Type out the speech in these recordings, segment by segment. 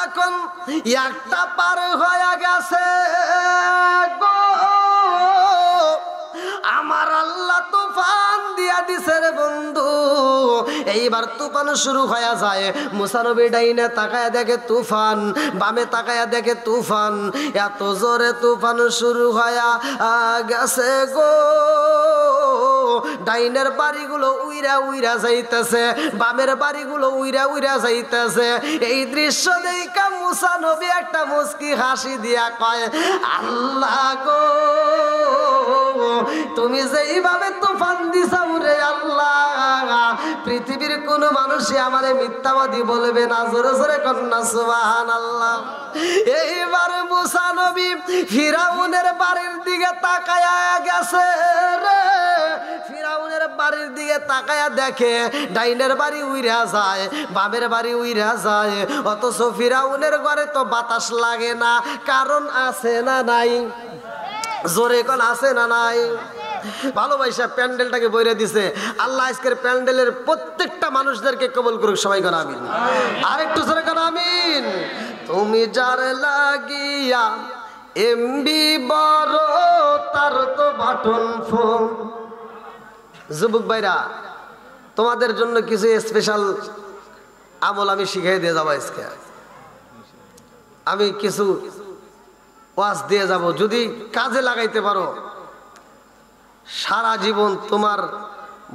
যখন একটা পার হয়ে গেছে গো, আমার আল্লাহ তুফান দিয়া দিছে রে বন্ধু। এইবার তুফান শুরু হয়ে যায়। মুসা নবী ডাইনে তাকায়া দেখে তুফান, বামে তাকায়া দেখে তুফান। এত জোরে তুফান শুরু হয়ে গেছে গো, ডাইনের বাড়িগুলো উইরা উইরা যাইতেছে, বামের বাড়িগুলো উইরা উইরা যাইতেছে। এই দৃশ্য দেখা মুসা নবী একটা মুস্কি হাসি দিয়া কয়, আল্লাহ গো তুমি যেইভাবে তুফান দিছাও রে আল্লাহ, পৃথিবীর কোন মানুষই আমারে মিথ্যাবাদী বলবে না। জোরে জোরে কন্যা সুবহানাল্লাহ। এইবার মুসা নবী ফিরাউনের বাড়ির দিকে তাকায়া গেছে রে, ফিরাউনের বাড়ির দিকে তাকায়া দেখে ডাইনের বাড়ি উইরা যায়, বামের বাড়ি উইরা যায়, অথচ ফিরাউনের ঘরে তো বাতাস লাগে না। কারণ আছে না নাই? জোরে কোন আছে না নাই? ভালোবাসা প্যান্ডেলটাকে বইরে দিছে আল্লাহ। আজকের প্যান্ডেলের প্রত্যেকটা মানুষদেরকে কবুল করুক, সবাই কর আমিন। আরেকটু জোরে কর আমিন। তুমি যার লাগিয়া এমবি বড় তার তো বাটন ফোন। যুবক ভাইরা, তোমাদের জন্য কিছু স্পেশাল আমল আমি শিখিয়ে দিয়ে যাবো আজকে। আমি কিছু ওয়াজ দিয়ে যাব, যদি কাজে লাগাইতে পারো সারা জীবন তোমার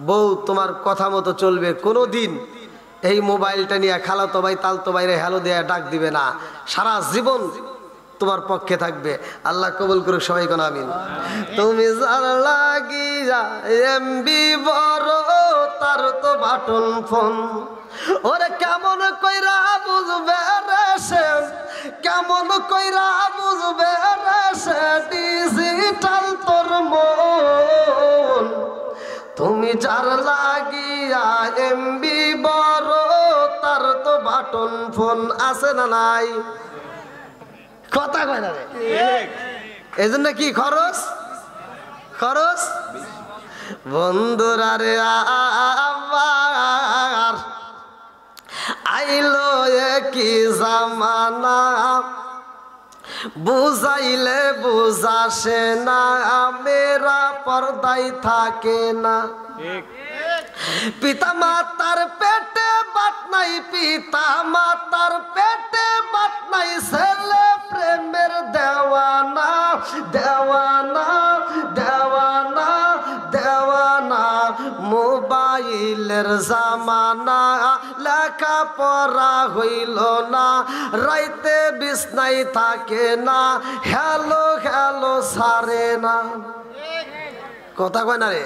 বউ তোমার কথা মতো চলবে। কোনো দিন এই মোবাইলটা নিয়ে খালাতো ভাই তালতো ভাইরে হ্যালো দিয়ে ডাক দিবে না, সারা জীবন তোমার পক্ষে থাকবে। আল্লাহ কবুল করুক, সবাই কোন আমিন। তুমি যার লাগিয়া এমবি বড় তার তো বাটন ফোন, ওরে কেমন কইরা বুঝবে রে সে, কেমন কইরা বুঝবে রে সে ডিজিটাল তোর মন। তুমি যার লাগিয়া এমবি বড় তার তো বাটন ফোন, আছে না নাই? কথা কয় না রে, এই জন্য কি খরচ খরচ। বন্ধুরা রে আমার আইলো কি জামানা, বুঝাইলে বুঝাসে না, মেরা পর্দায় থাকে না। পিতা মাতার পেটে বাত নাই, পিতা মাতার পেটে বাত নাই, ছেলে প্রেমের দেওয়ানা দেওয়ানা দেওয়ানা দেওয়ানা। মোবাইলের জামানা, লেখা পড়া হইল না, রাইতে বিছনাই থাকে না, হ্যালো হ্যালো সারে না। কথা কয় না রে?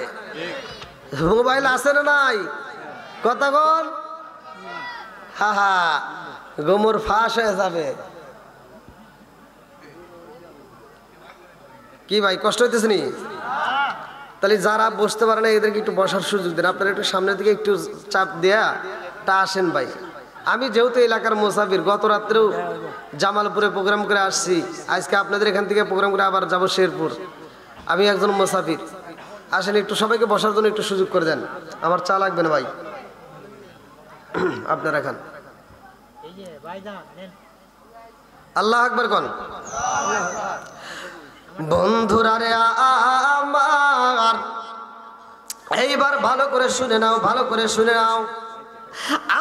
মোবাইল আছে না নাই? কথা বল। হা হা, গোমর ফাঁস হয়ে যাবে। কি ভাই কষ্ট হইতেছে নি? তাহলে যারা বসতে পারে না এদেরকে একটু বসার সুযোগ দেন। আপনারা একটু সামনের দিকে একটু চাপ দেয়া তা আসেন ভাই। আমি যেহেতু এলাকার মুসাফির, গত রাত্রেও জামালপুরে প্রোগ্রাম করে আসছি, আজকে আপনাদের এখান থেকে প্রোগ্রাম করে আবার যাব শেরপুর। আমি একজন মুসাফির, আসেন একটু সবাইকে বসার জন্য একটু সুযোগ করে দেন। আমার চা লাগবে না ভাই, আপনারা খান। আল্লাহ আকবার কোন। বন্ধুরা রে আমার এইবার ভালো করে শুনে নাও, ভালো করে শুনে নাও।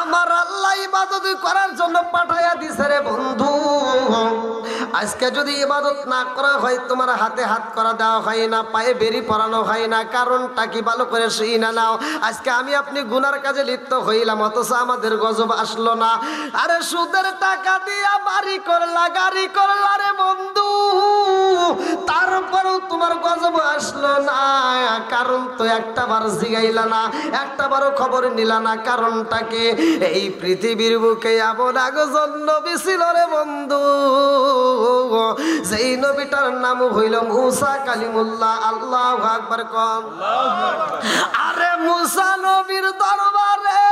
আমার আল্লাহ ইবাদত করার জন্য পাঠাইয়া দিছে রে বন্ধু। আজকে যদি ইবাদত না করা হয়, তোমার হাতে হাত করা দেওয়া হয় না, পায়ে বেরি পরানো হয় না, কারণটা কি ভালো করে শুই না নাও। আজকে আমি আপনি গুনার কাজে লিপ্ত হইলাম, অথচ আমাদের গজব আসলো না। আরে সুদের টাকা দিয়া বাড়ি করলা, গাড়ি করলা রে বন্ধু, তারপরেও তোমার গজব আসলো না। কারণ তো একটা বার জিগাইলা না, একটা বারও খবর নিলা না। কারণটা কি? এই পৃথিবীর বুকে এমন একজন নবী ছিল রে বন্ধু, যেই নবীটার নাম হইল মুসা কালিমুল্লাহ। আল্লাহু আকবার কোন। আরে মুসা নবীর দরবারে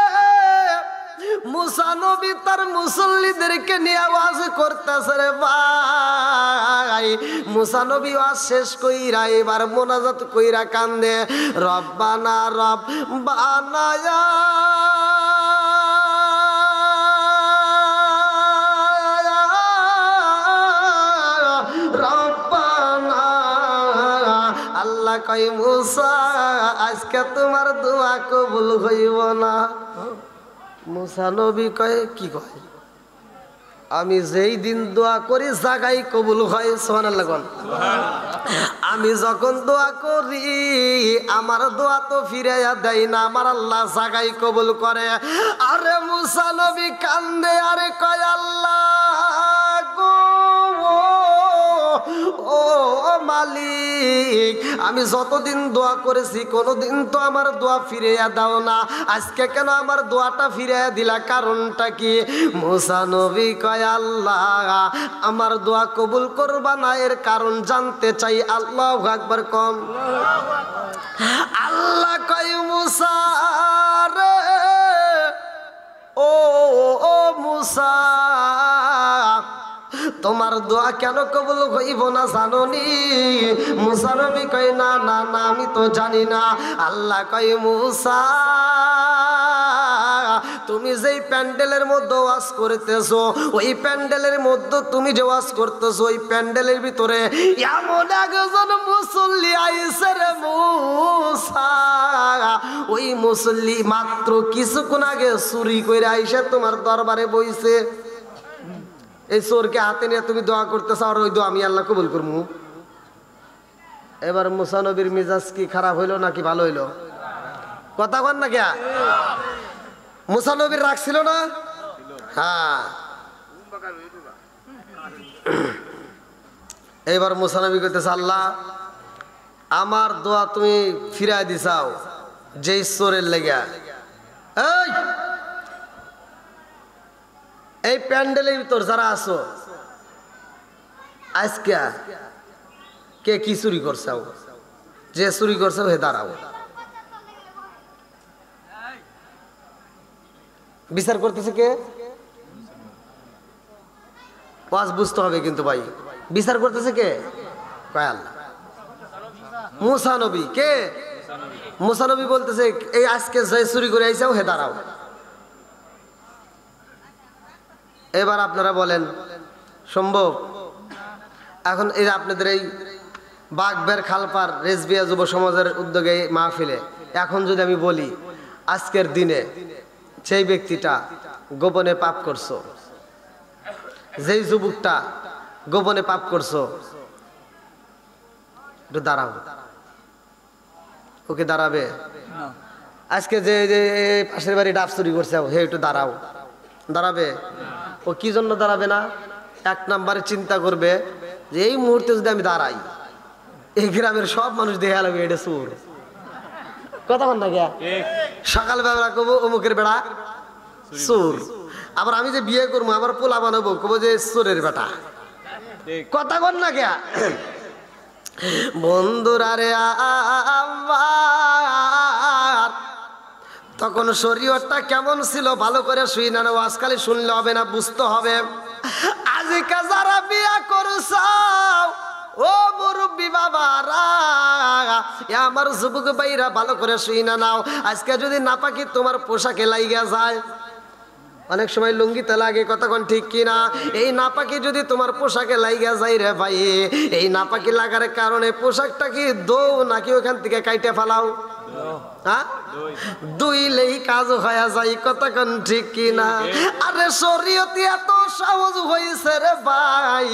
মুসা নবী তার মুসল্লিদেরকে নিয়ে ওয়াজ করতেছে রে ভাই। মুসা নবী ওয়াজ শেষ কইরা এবার মোনাজাত কইরা কান্দে, রব্বানা রব্বানা ইয়া আল্লাহ কয় মুসা আজকে তোমার দোয়া কবুল হইব না। মুসা নবী কয় কি কয়? আমি যেই দিন দোয়া করি জাগাই কবুল হয়। সুবহানাল্লাহ কোন। আমি যখন দোয়া করি আমার দোয়া তো ফিরাইয়া দেয় না, আমার আল্লাহ জাগাই কবুল করে। আরে মুসা নবী কান্দে আরে কয় আল্লাহ গো ও মালিক, আমি যতদিন দোয়া করেছি কোনোদিন তো আমার দোয়া ফিরাইয়া দাও না, আজকে কেন আমার দোয়াটা ফিরাইয়া দিলা, কারণটা কি? মুসা নবী কয় আল্লাহ আমার দোয়া কবুল করবা না, এর কারণ জানতে চাই। আল্লাহু আকবার কম। আল্লাহ কয় মুসা রে ও মুসা তোমার দোয়া কেন কবুল হইব না জানোনি? মুসা নবী কয় না না না আমি তো জানি না। আল্লাহ কয় মুসা তুমি যেই প্যান্ডেলের মধ্যে ওয়াজ করতেছো ওই প্যান্ডেলের মধ্যে তুমি যে ওয়াজ করতেছো ওই প্যান্ডেলের ভিতরে এমন একজন মুসল্লি আইছে রে মুসা, ওই মুসল্লি মাত্র কিছুক্ষণ আগে চুরি করে আইসা তোমার দরবারে বইছে। এই চোরকে হাতে নিয়ে তুমি দোয়া করতেছ আর ওই দোয়া আমি আল্লাহ কবুল করবো। এবার মুসা নবীর মিজাজ কি খারাপ হইলো নাকি ভালো হইলো? কথা বল না কে? মুসা নবীর রাগ ছিল না? হ্যাঁ। এবার মুসা নবী কইতেছে আল্লাহ আমার দোয়া তুমি ফিরাই দিছাও যেই চোরের লেগা। এই প্যান্ডেলের ভিতর যারা আছো আজকে কে কি চুরি করছাও? যে চুরি করছাও হে দাঁড়াও, বিচার করতেছে কে? ওয়াজ বুঝতে হবে কিন্তু ভাই, বিচার করতেছে কে? কয় আল্লাহ। মুসা নবী কে? মুসা নবী বলতেছে এই আজকে যে চুরি করে আইসাও হে দাঁড়াও। এবার আপনারা বলেন সম্ভব? এখন এই আপনাদের এই বাগবের খালপার রেজবিয়া যুব সমাজের উদ্যোগে মাহফিলে এখন যদি আমি বলি আজকের দিনে সেই ব্যক্তিটা গোপনে পাপ করছো, যেই যুবকটা গোপনে পাপ করছো, একটু দাঁড়াও, ওকে দাঁড়াবে? আজকে যে পাশের বাড়ি ডাব চুরি করছে হে একটু দাঁড়াও, দাঁড়াবে? ও কি জন্য দাঁড়াবে না? এক নম্বরে চিন্তা করবে যে এই মুহূর্তে যদি আমি দাঁড়াই এই গ্রামের সব মানুষ দেখা লাগবে এটা চোর। কথা বল না কে? সকালবেলা কবো অমুকের বেড়া চোর, আবার আমি যে বিয়ে করবো আবার পোলা বানাবো কবো যে চোরের বেটা। কথা বল না কে? বন্ধুরা রে আমার তখন শরীয়তটা কেমন ছিল ভালো করে শুই না, আজকাল শুনলে হবে না, বুঝতে হবে। আজকে যারা বিয়া করছাও ও মুরব্বী বাবারা আমার যুবক ভাইরা ভালো করে শুই না নাও। আজকে যদি নাপাকি তোমার পোশাকে লাইগা যায়, অনেক সময় লুঙ্গিতে লাগে, কতক্ষণ ঠিক কিনা? এই নাপাকি যদি তোমার পোশাকে লাইগা যায় রে ভাই, এই নাপাকি লাগার কারণে পোশাকটা কি দৌ নাকি ওখান থেকে কাইটে ফালাও? হ্যাঁ, দুইলেই কাজ হয়ে যায়, কতক্ষণ ঠিক কিনা? আরে শরীয়তে এত সহজ হয়েছে রে ভাই,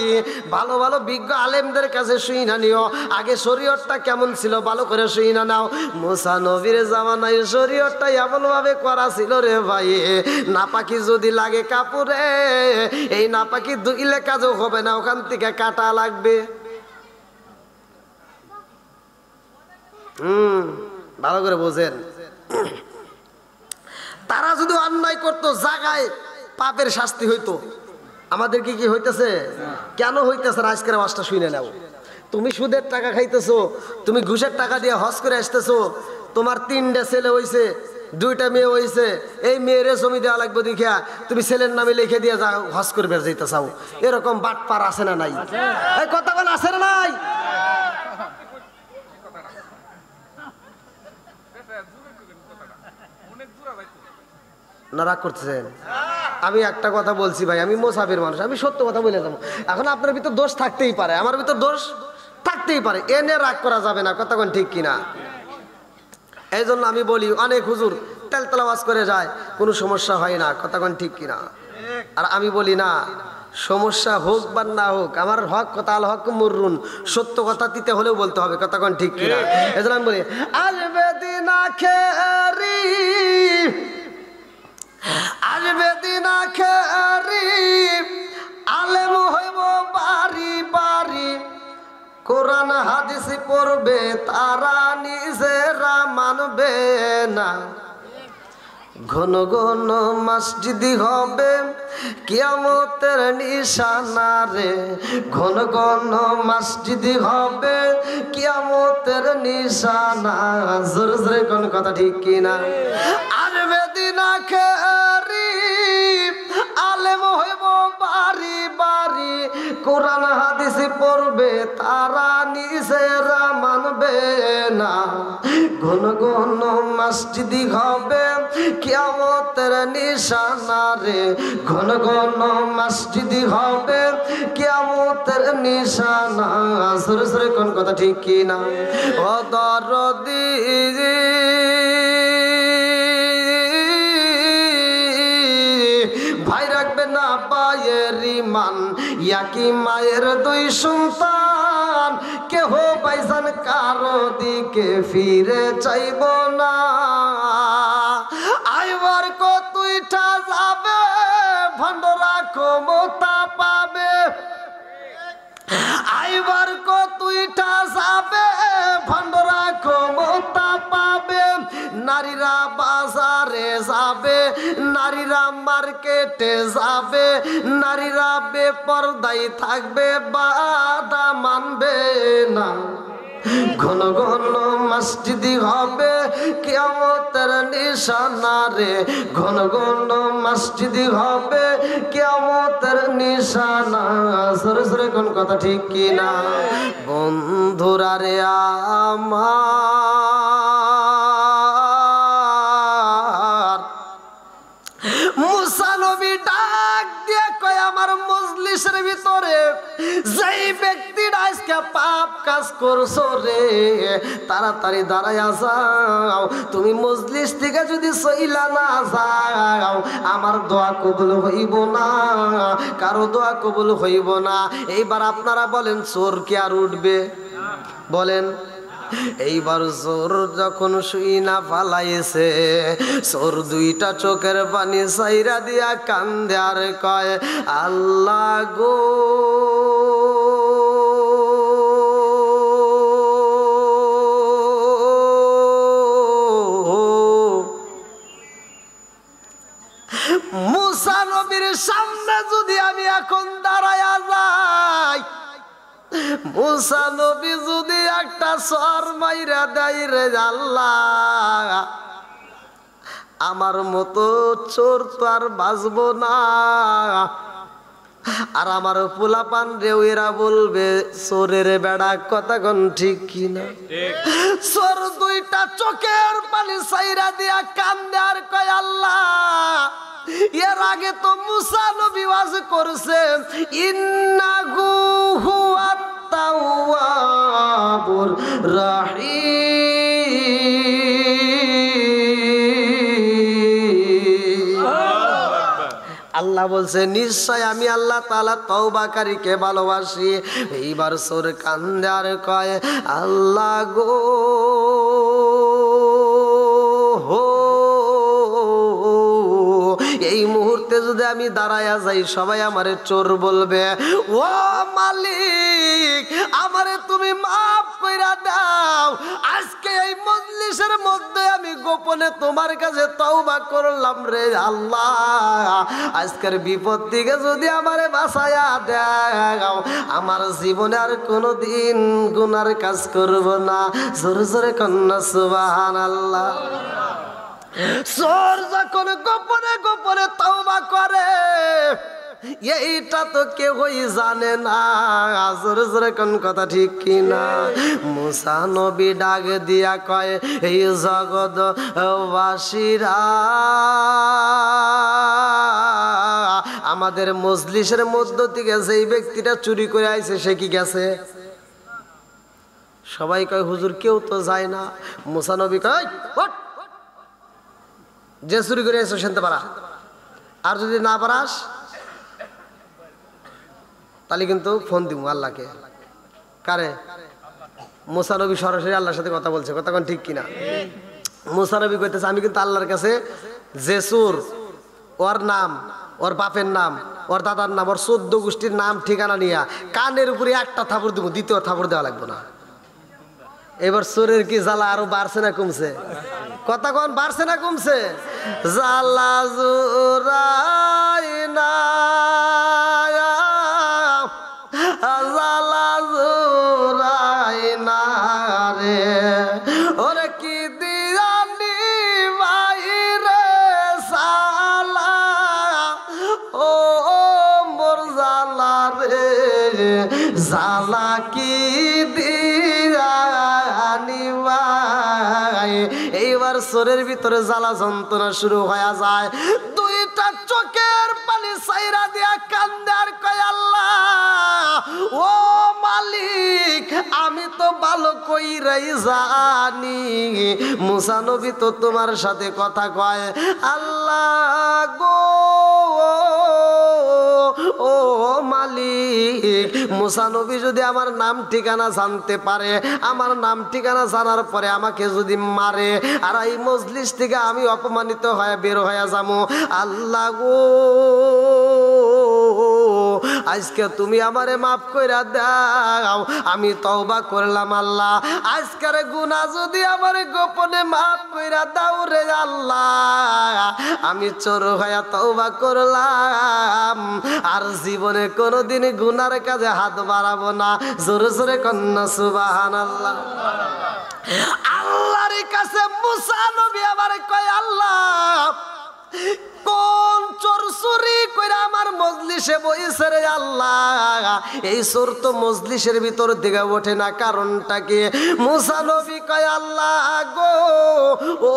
ভালো ভালো বিজ্ঞ আলেমদের কাছে শুই না নিও আগে শরীয়তটা কেমন ছিল ভালো করে শুই না নাও। মুসা নবীর জামানায় শরীয়তটা এমন ভাবে করা ছিল রে ভাই, নাপাকি যদি লাগে কাপড়ে এই নাপাকি দুইলে কাজও হবে না, ওখান থেকে কাটা লাগবে। ভালো করে বোঝেন। তারা যদি অন্যায় করতো জায়গায় পাপের শাস্তি হইতো, আমাদের কি কি হইতেছে? কেন হইতেছে? আজকের আওয়াজটা শুনে নাও। তুমি সুদের টাকা খাইতেছো, তুমি ঘুষের টাকা দিয়ে হজ করে আসতেছো, তোমার 3টা ছেলে হইছে, 2টা মেয়ে হইছে, এই মেয়েরে জমি দেওয়া লাগবে দেখিয়া তুমি ছেলের নামে লিখে দিয়ে যাও হজ করবে যাইতে চাও। এরকম বাটপার আছে না নাই? এই কথা বল আছে না নাই? না রাগ করতেছেন? আমি একটা কথা বলছি ভাই, আমি মোসাফির মানুষ, আমি সত্য কথা বলে যাবো। এখন আপনার ভিতর দোষ থাকতেই পারে, আমার ভিতর দোষ থাকতে করতেই পারে, এনে রাগ করা যাবে না, কথা কোন ঠিক কিনা? এই জন্য আমি বলি অনেক হুজুর তেলতেলা ওয়াজ করে যায়, কোনো সমস্যা হয় না, কথা কোন ঠিক কিনা? আর আমি বলি না, সমস্যা হোক বা না হোক, আমার হক কথা, আল হক মুররুন, সত্য কথা দিতে হলেও বলতে হবে, কথা কোন ঠিক কিনা? এই জন্য আমি বলি আসবে দিন আখেরি, আসবে দিন আখেরি, আলেম হইব বাড়ি বাড়ি, কোরআন হাদিস পড়বে তারা নিজেরা মানবে না, ঘন ঘন মসজিদি হবে কিয়ামতের নিশানা রে, ঘন ঘন মসজিদি হবে কিয়ামতের নিশানা, জোরে জোরে কোন কথা ঠিক কিনা? আসবে দিন আখেরি, আলেম হইব বাড়ি বাড়ি, কোরআন হাদিস পড়বে তারা নিজেরা মানবে না, ঘন ঘন মসজিদি হবে কিয়ামতের নিশানা রে, ঘন ঘন মসজিদি হবে কিয়ামতের নিশানা, জোরে জোরে কোন কথা ঠিক কিনা? ও দরদি ভাই রাখবে না পায়ের ইমান, ইয়াকি মায়ের দুই সন্তান, কেহ বাইজান কারো দিকে ফিরে চাইব না, আইবার কতইটা যাবে ভণ্ডরা ক্ষমতা পাবে, আইবার কতইটা যাবে ভণ্ডরা ক্ষমতা পাবে, নারীরা বাজারে যাবে, নারীরা মার্কেটে যাবে, নারীরা বেপরদাই থাকবে, বাধা মানবে না, ঘন ঘন মসজিদি হবে কিয়ামতের নিশানা রে, ঘন ঘন মসজিদি হবে কিয়ামতের নিশানা, জোরে জোরে কোন কথা ঠিক কিনা? বন্ধুরা রে আমার, মুসা নবী ডাক দিয়ে কয় আমার মজলিসের ভিতরে যেই ব্যক্তিটা আজকে পাপ কাজ করছো রে, তাড়াতাড়ি দাঁড়াইয়া যাও, তুমি মজলিস থেকে যদি সইলা না যাও আমার দোয়া কবুল হইব না, কারো দোয়া কবুল হইব না। এইবার আপনারা বলেন চোর কি আর উঠবে? বলেন। এইবার চোর যখন শুই না ফালাইছে, চোর দুইটা চোখের পানি সাইরা দিয়া কান্দে আর কয় আল্লাহ গো, মুসা নবীর সামনে যদি আমি এখন দাঁড়ায়া যাই, মুসা নবী যদি একটা সর মাইরা দেয় রে আল্লাহ, আমার মতো চোর তো আর বাঁচবো না। আর আমার পোলাপান রে এরা বলবে চোরের বেড়া, কথা কোন ঠিক কিনা? চোর দুইটা চোখের পানি সাইরা দিয়া কান্দে আর কয় আল্লাহ, এর আগে তো মুসা নবী ওয়াজ করছে ইন্নাহু হুয়াত তাওয়াবুর রাহিম। আল্লাহ বলছে নিশ্চয় আমি আল্লাহ তাআলা তওবাকারীকে ভালোবাসি। এইবার চোর কান্দে আর কয় আল্লাহ গো, এই মুহূর্তে যদি আমি দাঁড়ায়া যাই সবাই আমারে চোর বলবে। ও মালিক, আমারে তুমি মাফ কইরা দাও, আজকে এই মজলিসের মধ্যে আমি গোপনে তোমার কাছে তওবা করলাম রে আল্লাহ, আজকের বিপদ থেকে যদি আমারে বাঁচায়া দাও, আমার জীবনে আর কোনোদিন গুনার কাজ করব না। জোরে জোরে কন্যা সুবহানাল্লাহ। চোর যখন গোপনে গোপনে তওবা করে এইটা তো কেউই জানে না। জোরে জোরে কোন কথা ঠিক কিনা? মুসা নবী ডাক দিয়া কয় এই জগৎবাসীরা, আমাদের মজলিসের মধ্য থেকে যেই ব্যক্তিটা চুরি করে আইছে সে কি গেছে? সবাই কয় হুজুর কেউ তো যায় না। মুসা নবী কয় ওঠ, যে চুরি করে এসো শুনতে পারা, আর যদি না পারাস তাহলে কিন্তু ফোন দিব আল্লাহকে। কারে? মুসা নবী সরাসরি আল্লাহর সাথে কথা বলছে, কথা কোন ঠিক কিনা? মুসা নবী কইতেছে আমি কিন্তু আল্লাহর কাছে যে চোর, ওর নাম, ওর বাপের নাম, ওর দাদার নাম, ওর 14 গোষ্ঠীর নাম ঠিকানা নিয়ে কানের উপরে একটা থাপড় দিব, দ্বিতীয় থাপড় দেওয়া লাগবে না। এবার চোরের কি জ্বালা আরো বাড়ছে না কমছে? কথা কোন বাড়ছে না কমছে? জ্বালা জোরাই না, জ্বালা জোরাই না রে, ওরে কি দিয়ানি বাইরে সালা, ও মোর জ্বালা রে, জ্বালা কি দিয়ানি ভাই। এইবার চোরের ভিতরে জ্বালা যন্ত্রণা শুরু হয়ে যায়, দুইটা চোখের পানি সাইরা দিয়া কান্দে আর কয় আল্লাহ ও মালিক, আমি তো ভালো কইরাই জানি মুসা নবী তো তোমার সাথে কথা কয়। আল্লাহ গো ও মালিক, মুসা নবী যদি আমার নাম ঠিকানা জানতে পারে, আমার নাম ঠিকানা জানার পরে আমাকে যদি মারে, আর এই মজলিস থেকে আমি অপমানিত হয়ে বের হয়ে যাবো। আল্লাহ গো আজকে তুমি আমারে মাফ কইরা দাও, আমি তওবা করলাম আল্লাহ, আজকের গুনাহ যদি আমারে গোপনে মাফ কইরা দাও রে আল্লাহ, আমি চোর হয়ে তওবা করলাম, আর জীবনে কোনোদিন গুনার কাজে হাত বাড়াবো না। জোরে জোরে কন্যা সুবহানাল্লাহ। আল্লাহর কাছে মুসা নবী আবার কয় আল্লাহ কোন চোর চুরি কইরা আমার মজলিসে বইছে রে আল্লাহ, এই চোর তো মজলিসের ভিতর দিকে ওঠে না, কারণটা কি? মুসা নবী কয় আল্লাহ গো ও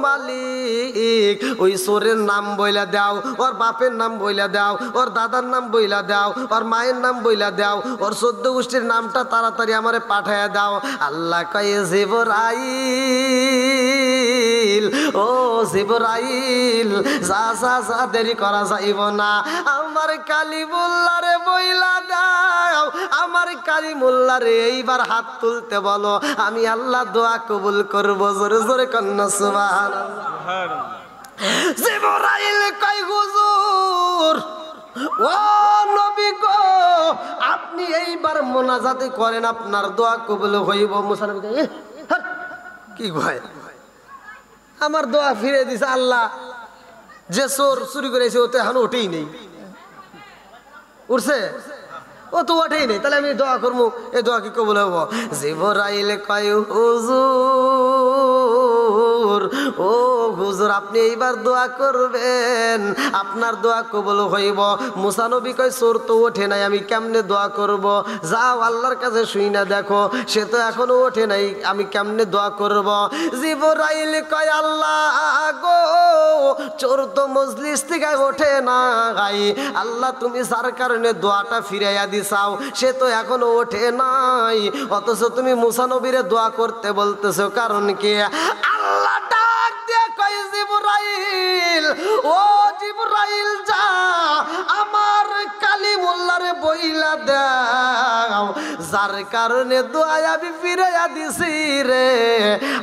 মালিক, ওই চোরের নাম বইলা দাও, ওর বাপের নাম বইলা দাও, ওর দাদার নাম বইলা দাও, ওর মায়ের নাম বইলা দাও, ওর 14 গোষ্ঠীর নামটা তাড়াতাড়ি আমারে পাঠায়া দাও। আল্লাহ কয় জিবরাইল, ও জিবরাইল যা যা যা, দেরি করা যাইব না, আমার কালিমুল্লাহ রে বইলা দাও, আমার কালিমুল্লাহ রে এইবার হাত তুলতে বলো, আমি আল্লাহ দোয়া কবুল করব। জোরে জোরে কন্যা সুবহানাল্লাহ। জিবরাইল কয় হুজুর ও নবী গো, আপনি এইবার মোনাজাত করেন, আপনার দোয়া কবুল হইব। মুসা নবী কয় কি কয়? আমার দোয়া ফিরে দিছে আল্লাহ, যে চোর চুরি করেছে ও তো এখন ওঠেই নেই, উঠছে ও তো ওঠেই নেই, তাহলে আমি দোয়া করবো, এই দোয়া কি কবুল হবো? জিবরাইল কয় হুজুর, ও হুজুর আপনি এইবার দোয়া করবেন, আপনার দোয়া কবুল হইব। মুসা নবী কয় চোর তো ওঠে নাই, আমি কেমনে দোয়া করব? যাও আল্লাহর কাছে শুই না দেখো, সে তো এখনো ওঠে নাই, আমি কেমনে দোয়া করব? জিবরাইল কয় আল্লাহ গো চোর তো মজলিস থেকে ওঠে না, আল্লাহ তুমি যার কারণে দোয়াটা ফিরাইয়া দিছাও, সে তো এখনো ওঠে নাই, অথচ তুমি মুসা নবীরে দোয়া করতে বলতেছো, কারণ কি? আল্লাহ ডাক দিয়ে কয় জিবরাইল, ও জিবরাইল যা আমার কালিমুল্লাহরে বইলা দাও, যার কারণে দোয়া আমি ফিরাইয়া দিছি রে,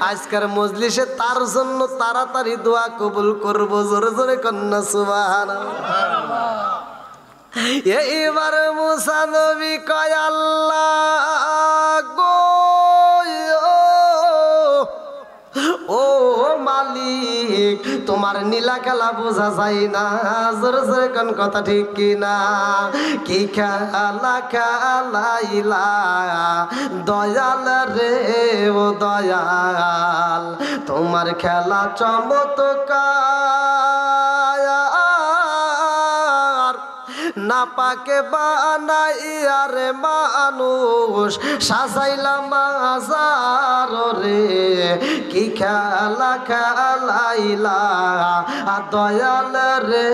আজকের মজলিসে তার জন্য তাড়াতাড়ি দোয়া কবুল করব। জোরে জোরে কন্যা সুবহানাল্লাহ। এইবার মুসা নবী কয় আল্লাহ গো ও মালিক, তোমার নীলা খেলা বোঝা যায় না, জোরে জোরে কোন কথা ঠিক কিনা? কি খেলা খেলাইলা দয়াল রে ও দয়াল, তোমার খেলা চমৎকার, না পাকে বানাইয়া রে মানুষ সাজাইলাম মাজার রে কি খেলা খেলাইলা দয়াল রে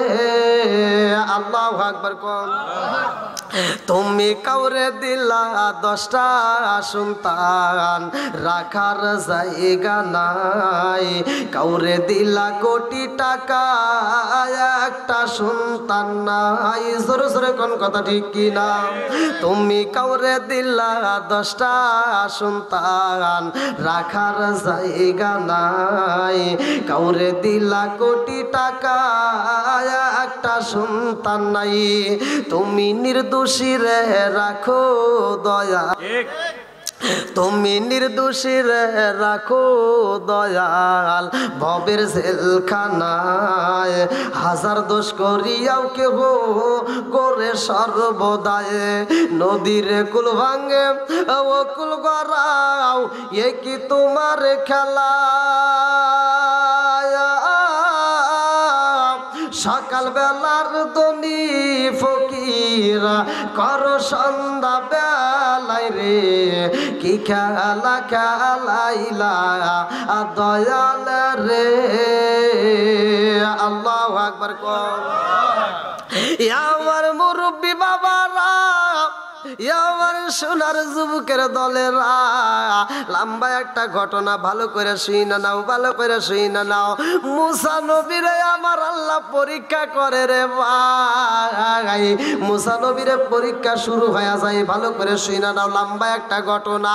আল্লাহু আকবার কোন তুমি কাউরে দিলা 10টা সন্তান রাখার জায়গা নাই কাউরে দিলা কোটি টাকা একটা সন্তান নাই জোরে জোরে কোন কথা ঠিক কি না তুমি কাউরে দিলা 10টা সন্তান রাখার জায়গা নাই কাউরে দিলা কোটি টাকা একটা সন্তান নাই তুমি নির্দোষী রে রাখো দয়া তুমি নির্দোষী রে রাখো দয়াল ভবের জেলখানায় হাজার দোষ করিয়াও কেহ করে সর্বদায় নদীর কুল ভাঙে ও কুল গড়াও এ কি তোমার খেলা সকাল বেলার দনি ফকিরা কর সন্ধ্যা বেলায় রে কি খেলা খেলাইলা দয়াল রে আল্লাহু আকবার কোন আমার মুরব্বী বাবারা আমার সোনার যুবকের দলেরা লম্বা একটা ঘটনা ভালো করে শুইনা নাও ভালো করে শুইনা নাও মুসা নবীরে আমার আল্লাহ পরীক্ষা করে রে ভাই মুসা নবীরে পরীক্ষা শুরু হয়ে যায় ভালো করে শুইনা নাও লম্বা একটা ঘটনা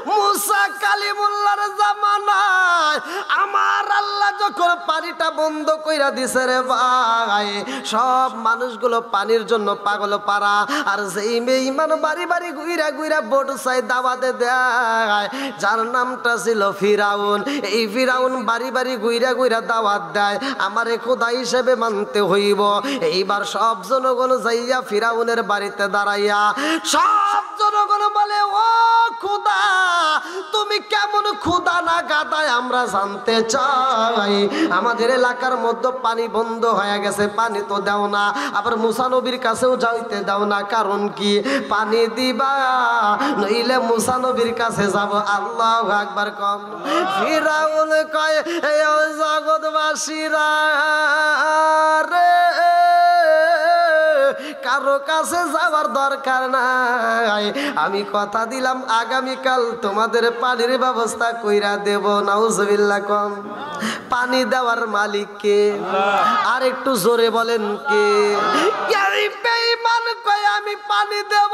মুসা কালিমুল্লাহর জামানায় আমার আল্লাহ যখন পানিটা বন্ধ কইরা দিছে রে ভাই সব মানুষগুলো পানির জন্য পাগল পারা আর যেই বেঈমান বাড়ি বাড়ি ঘুইরা ঘুইরা বোট চাই দাওয়াতে দেয় যার নামটা ছিল ফিরাউন এই ফিরাউন বাড়ি বাড়ি ঘুইরা ঘুইরা দাওয়াত দেয় আমারে খোদা হিসেবে মানতে হইব এইবার সব জনগণ যাইয়া ফিরাউনের বাড়িতে দাঁড়াইয়া সব জনগণ বলে ও খোদা তুমি কেমন খোদা না গাদায় আমরা জানতে চাই আমাদের এলাকার মধ্যে পানি বন্ধ হয়ে গেছে পানি তো দাও না আবার মুসা নবীর কাছেও যাইতে দাও না কারণ কি পানি দিবা নইলে মুসা নবীর কাছে যাব আল্লাহু আকবার কম ফিরাউন কয় এই জগৎবাসীরা রে কারো কাছে যাওয়ার দরকার নাই আমি কথা দিলাম আগামীকাল তোমাদের পানির ব্যবস্থা কইরা দেব নাউজুবিল্লাহ কম পানি দেওয়ার মালিক কে আর একটু জোরে বলেন কে এই বেঈমান কয় আমি পানি দেব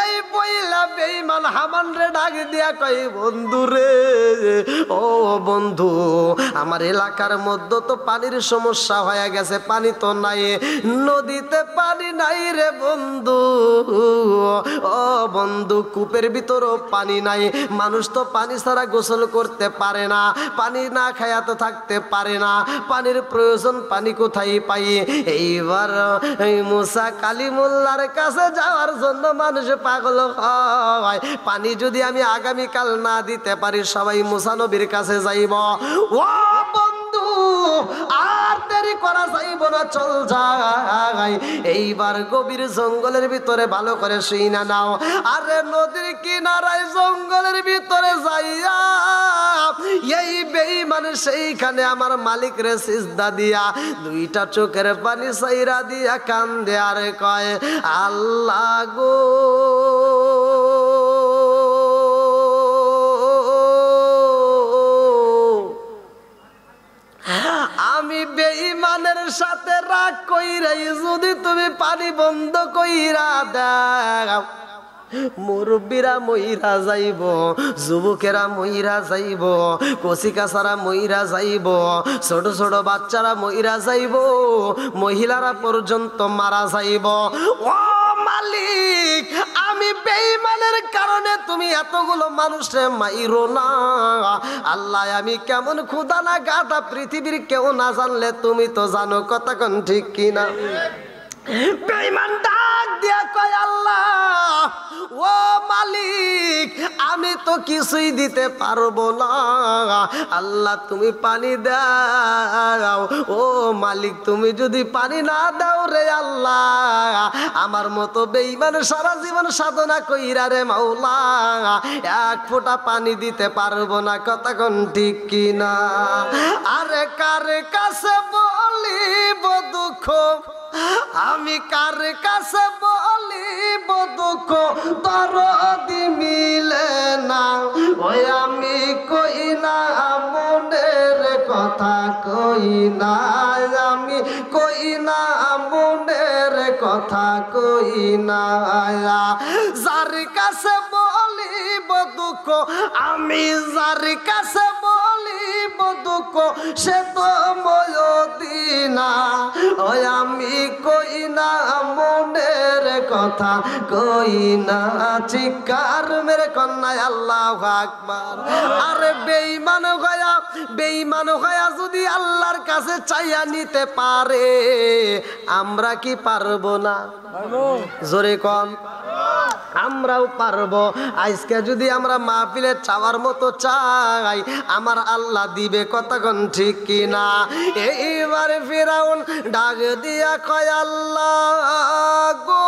এই বইলা বেঈমান হামান রে ডাক দিয়া কয় বন্ধু রে ও বন্ধু আমার এলাকার মধ্যে তো পানির সমস্যা হয়ে গেছে পানি তো নাই নদীতে পানি নাই রে বন্ধু ও বন্ধু কূপের ভিতরও পানি নাই মানুষ তো পানি ছাড়া গোসল করতে পারে না পানি না খায়া তো থাকতে পারে না পানির প্রয়োজন পানি কোথায় পাই এইবার মুসা কালিমুল্লাহর কাছে যাওয়ার জন্য মানুষ পাগল হয় পানি যদি আমি আগামীকাল না দিতে পারি সবাই মুসা নবীর কাছে যাইব ও বন্ধু আর দেরি করা যাইব না চল যাই এইবার গভীর জঙ্গলের ভিতরে ভালো করে শুইনা নাও আরে নদীর কিনারায় জঙ্গলের ভিতরে যাইয়া এই বেঈমান সেইখানে আমার মালিক রে সিজদা দিয়া দুইটা চোখের পানি সাইরা দিয়া কান্দে আর কয় আল্লাহ গো আমি বেঈমানের সাথে রাগ কইরাই যদি তুমি পানি বন্ধ কইরা দাও মুরব্বীরা মইরা যাইব যুবকেরা মইরা যাইব কচিকাচারা মইরা যাইব ছোট ছোট বাচ্চারা মইরা যাইব মহিলারা পর্যন্ত মারা যাইব ও মালিক আমি বেঈমানের কারণে তুমি এতগুলো মানুষে মাইরো না আল্লাহ আমি কেমন খোদা না গাদা পৃথিবীর কেউ না জানলে তুমি তো জানো কথা কোন ঠিক কিনা বেঈমান ডাক দিয়া কয় আল্লাহ ও মালিক আমি তো কিছুই দিতে পারবো না আল্লাহ তুমি পানি দাও ও মালিক তুমি যদি পানি না দাও রে আল্লাহ আমার মতো বেঈমান সারা জীবন সাধনা কইরা রে মাওলা এক ফোঁটা পানি দিতে পারবো না, কথা কোন ঠিক কিনা? আরে কার কাছে বলিব দুঃখ, আমি কার কাছে বলিব দুঃখ, দরদি মিলে না। ওই আমি কই না মনের কথা, কই না আমি, কই না মনের কথা, কই না। যার কাছে বলিব দুঃখ, আমি যার কাছে বলিব দুঃখ, সে তো ময়দিনা। ওই আমি কই না মনের কথা, কই না। চিৎকার মেরে কন্যায় আল্লাহু আকবার। আরে বেঈমান হয়া যদি আল্লাহর কাছে চাইয়া নিতে পারে, আমরা কি পারবো না? জোরে কন, আমরাও পারবো। আজকে যদি আমরা মাহফিলে চাওয়ার মতো চাই, আমার আল্লাহ দিবে, কথা কোন ঠিক কিনা? এইবার ফিরাউন ডাক দিয়া কয় আল্লাহ গো,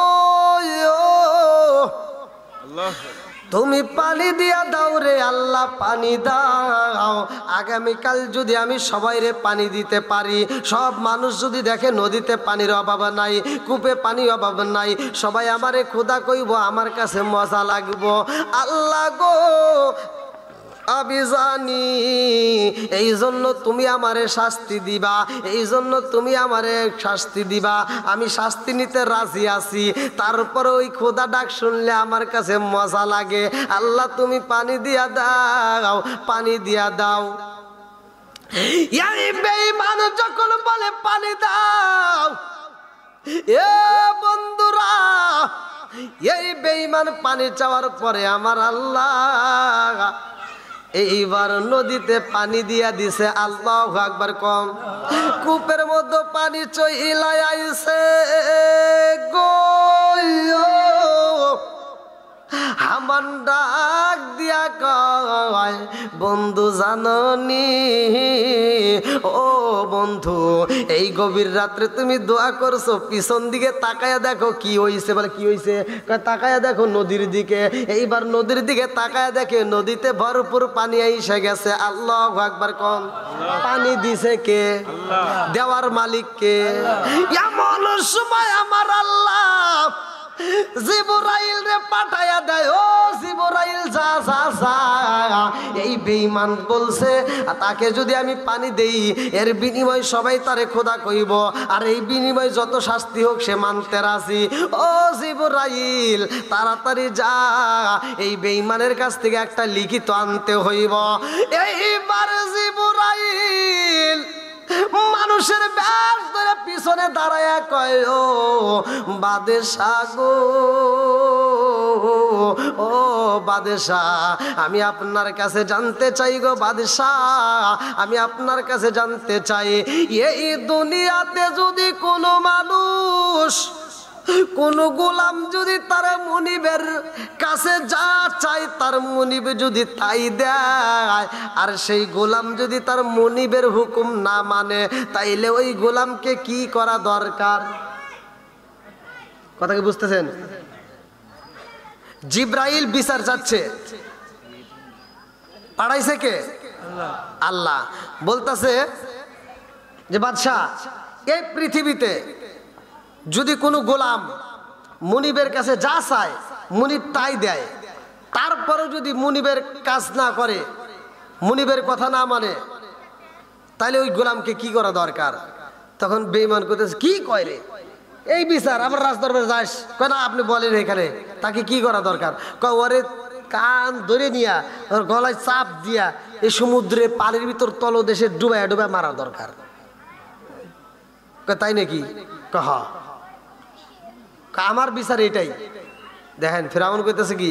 তুমি পানি দিয়া দাও রে আল্লাহ, পানি দাও। আগামীকাল যদি আমি সবাইরে পানি দিতে পারি, সব মানুষ যদি দেখে নদীতে পানির অভাব নাই, কূপে পানির অভাব নাই, সবাই আমারে খোদা কইব, আমার কাছে মজা লাগবো। আল্লাহ গো, আমি জানি এই জন্য তুমি আমারে শাস্তি দিবা, এই জন্য তুমি আমারে শাস্তি দিবা, আমি শাস্তি নিতে রাজি আছি। তারপরে ওই খোদা ডাক শুনলে আমার কাছে মজা লাগে। আল্লাহ তুমি পানি দিয়া দাও, পানি দিয়া দাও। এই বেঈমান যখন বলে পানি দাও, এ বন্ধুরা, এই বেঈমান পানি চাওয়ার পরে আমার আল্লাহ এইবার নদীতে পানি দিয়া দিছে। আল্লাহু আকবার কম। কূপের মধ্যে পানি চইলা আইছে গো, হামান ডাক দিয়া কয় বন্ধু জাননি, ও বন্ধু এই গভীর রাত্রে তুমি দোয়া করছো, পিছন দিকে তাকায়া দেখো কি হইছে। বলে কি হইছে? তাকায়া দেখো নদীর দিকে। এইবার নদীর দিকে তাকায়া দেখে নদীতে ভরপুর পানি এসে গেছে। আল্লাহু আকবার কম। পানি দিছে কে? দেওয়ার মালিক কে? এমন সময় আমার আল্লাহ জিবরাইল রে পাঠায়া দেয়, ও জিবরাইল যা যা যা, এই বেঈমান বলছে তাকে যদি আমি পানি দেই, এর বিনিময় সবাই তারে খোদা কইব, আর এই বিনিময় যত শাস্তি হোক সে মানতে রাজি। ও জিবরাইল তাড়াতাড়ি যা, এই বেঈমানের কাছ থেকে একটা লিখিত আনতে হইব। এইবার জিবরাইল মানুষের ব্যাস ধরে পিছনে দাঁড়ায়া কয়, ও বাদশাহ গো, ও বাদশাহ, আমি আপনার কাছে জানতে চাই গো বাদশাহ, আমি আপনার কাছে জানতে চাই, এই দুনিয়াতে যদি কোনো মানুষ, কোন গোলাম যদি তার মুনিবের কাছে যা চাই, তার মুনিব যদি তাই দেয়, আর সেই গোলাম যদি তার মুনিবের হুকুম না মানে, তাইলে ওই গোলামকে কি করা দরকার? কথা কি বুঝতেছেন? জিব্রাইল বিচার যাচ্ছে, পাঠাইছে কে? আল্লাহ। বলতেছে যে বাদশাহ, এই পৃথিবীতে যদি কোনো গোলাম মুনিবের কাছে যা চায় মুনিব তাই দেয়, তারপরে যদি মুনিবের কাজ না করে, মুনিবের কথা না মানে, তাহলে ওই গোলামকে কি করা দরকার? তখন বেঈমান করতেছে, কি কয় রে এই বিচার, আমার রাজদরবারে যাস? কয় না, আপনি বলেন এখানে তাকে কি করা দরকার? কয় ওরে কান ধরে নিয়া ওর গলায় চাপ দিয়া এই সমুদ্রে পানির ভিতর তলদেশে ডুবাইয়া ডুবাইয়া মারা দরকার। কয় তাই নাকি? কহ আমার বিচার এটাই। দেখেন ফিরআউন কইতেছে কি,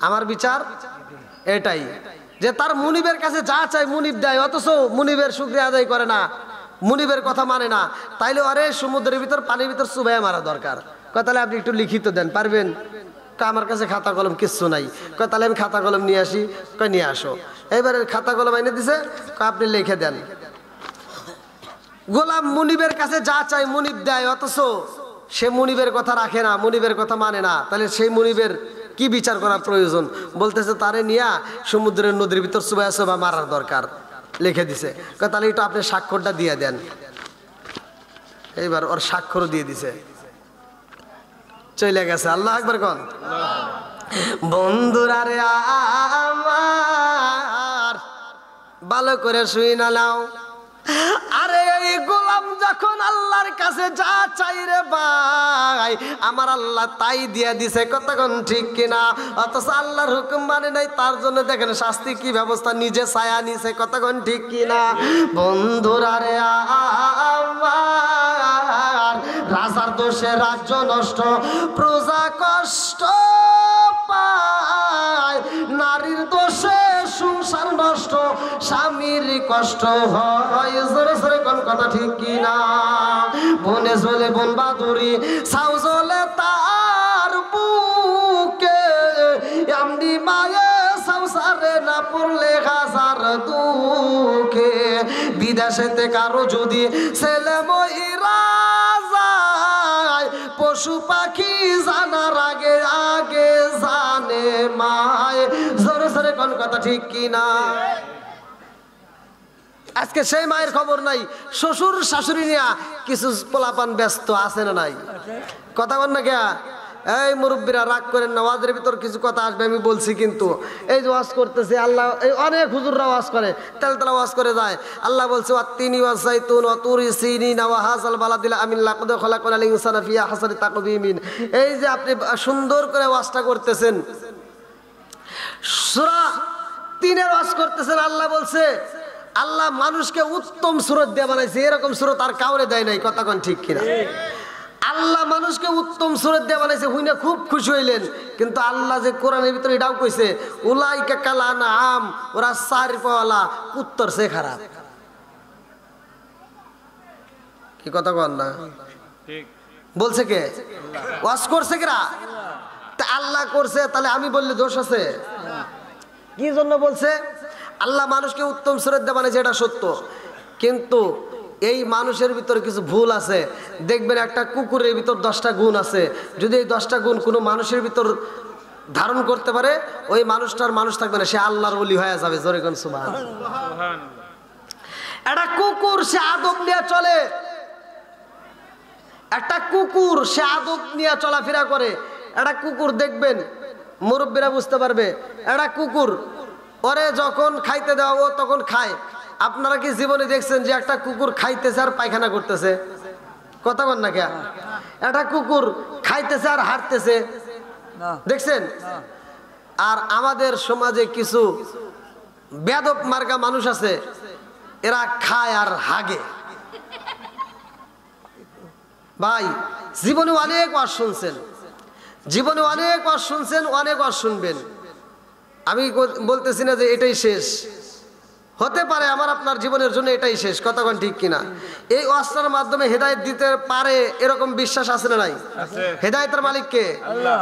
আমার বিচার এটাই, যে তার মুনিবের কাছে যা চাই মুনিব দেয়, অথচ মুনিবের শুকরিয়া আদায় করে না, মুনিবের কথা মানে না, তাইলে আরে সমুদ্রের ভিতর পানির ভিতর চুবাইয়া মারা দরকার। কয় তাহলে আপনি একটু লিখিত দেন, পারবেন? আমার কাছে খাতা কলম কিচ্ছু নাই। কয় তাহলে আমি খাতা কলম নিয়ে আসি। কয় নিয়ে আসো। এবারে খাতা কলম এনে দিছে, কয় আপনি লিখে দেন। গোলাম মুনিবের কাছে যা চাই মুনিব দেয়, অথচ সে মুনিবের কথা রাখে না, মুনিবের কথা মানে না, তাহলে সেই মুনিবের কি বিচার করার প্রয়োজন? বলতেছে তারে নিয়া সমুদ্রের নদীর ভিতর চুবাইয়া চুবা মারার দরকার, লিখে দিছে। তাহলে একটু আপনি স্বাক্ষরটা দিয়ে দেন। এইবার ওর স্বাক্ষর দিয়ে দিছে, চলে গেছে। আল্লাহ আকবার কোন। বন্ধুরা রে আমার ভালো করে শুই না নাও, আরে এই গোলাম যখন আল্লাহর কাছে যা চাই রে ভাই, আমার আল্লাহ তাই দিয়ে দিছে, কতক্ষণ ঠিক কিনা? অথচ আল্লাহর হুকুম মানে নাই, তার জন্য দেখেন শাস্তি কি ব্যবস্থা নিজে ছায়া নিছে, কতক্ষণ ঠিক কিনা? বন্ধুরা রে আমার রাজার দোষে রাজ্য নষ্ট, প্রজা কষ্ট পায়, নারীর দোষে সংসার নষ্ট, স্বামীর কষ্ট হয়, জোরে জোরে কোন কথা ঠিক কিনা? বনে চলে বন বাদুরি, ছাউ চলে তার বুকে, এমনি মায়ে সংসারে না পড়লে হাজার দুঃখে, বিদেশেতে কারো যদি ছেলে মহিলা যায়, পশু পাখি জানার আগে আগে জানে মায়, জোরে জোরে কোন কথা ঠিক কিনা? আজকে সেই মায়ের খবর নাই, শ্বশুর শাশুড়ি নিয়ে কিছু পোলাপান ব্যস্ত আছে না নাই? কথা বল না কে? এই মুরব্বীরা রাগ করেন না, ওয়াজের ভিতর কিছু কথা আসবে আমি বলছি, কিন্তু এই যে ওয়াজ করতেছে আল্লাহ, এই অনেক হুজুররা ওয়াজ করে, তেল তেলা ওয়াজ করে যায়। আল্লাহ বলছে ওয়াত্তিনি ওয়াজাইতুন ওয়া তুরি সিনিনা ওয়া হাযাল বালাদিল আমিন লাকাদ খালাকনাল ইনসানা ফি আহসানি তাকওয়িম। এই যে আপনি সুন্দর করে ওয়াজটা করতেছেন, সূরা 3 এর ওয়াজ করতেছেন, আল্লাহ বলছে আল্লাহ মানুষকে উত্তম সুরত দিয়ে বানাইছে, এরকম সুরত আর কাউরে দেয় নাই, কথা কোন ঠিক কিনা? আল্লাহ মানুষকে উত্তম সুরত দিয়ে বানাইছে, হুইনা খুব খুশি হইলেন। কিন্তু আল্লাহ যে কোরআনের ভিতরে এটাও কইছে উলাইকা কাল আনআম, ওরা চার পাওয়ালা কুত্তর চেয়ে খারাপ। কি কথা কন না? ঠিক বলছে কে? ওয়াজ করছে কেরা? তা আল্লাহ করছে, তাহলে আমি বললে দোষ আছে? কি জন্য বলছে? আল্লাহ মানুষকে উত্তম সুরত দিয়ে বানাইছে, এটা সত্য, কিন্তু এই মানুষের ভিতরে কিছু ভুল আছে। দেখবেন একটা কুকুরের ভিতর 10টা গুণ আছে, যদি এই 10টা গুণ কোনো মানুষের ভিতর ধারণ করতে পারে, ওই মানুষটার মানুষ থাকবে না, সে আল্লাহর ওলি হয়ে যাবে। জোরে কোন সুবহানাল্লাহ। একটা কুকুর সে আদব নিয়ে চলে, একটা কুকুর সে আদব নিয়ে চলাফেরা করে। একটা কুকুর দেখবেন, মুরব্বীরা বুঝতে পারবে, একটা কুকুর ওরে যখন খাইতে দেওয়া ও তখন খায়। আপনারা কি জীবনে দেখছেন যে একটা কুকুর খাইতেছে আর পায়খানা করতেছে? কথা বল না কে? একটা কুকুর খাইতেছে আর হাঁটতেছে, দেখছেন? আর আমাদের সমাজে কিছু বেয়াদব মার্কা মানুষ আছে, এরা খায় আর হাগে। ভাই জীবনে অনেক ওয়াজ শুনছেন, জীবনে অনেক ওয়াজ শুনছেন, অনেক ওয়াজ শুনবেন। আমি বলতেছি না যে এটাই শেষ, হতে পারে আমার আপনার জীবনের জন্য এটাই শেষ, কতক্ষণ ঠিক কিনা? এই ওয়াজটার মাধ্যমে হেদায়েত দিতে পারে এরকম বিশ্বাস আছে না নাই? হেদায়েতের মালিক কে?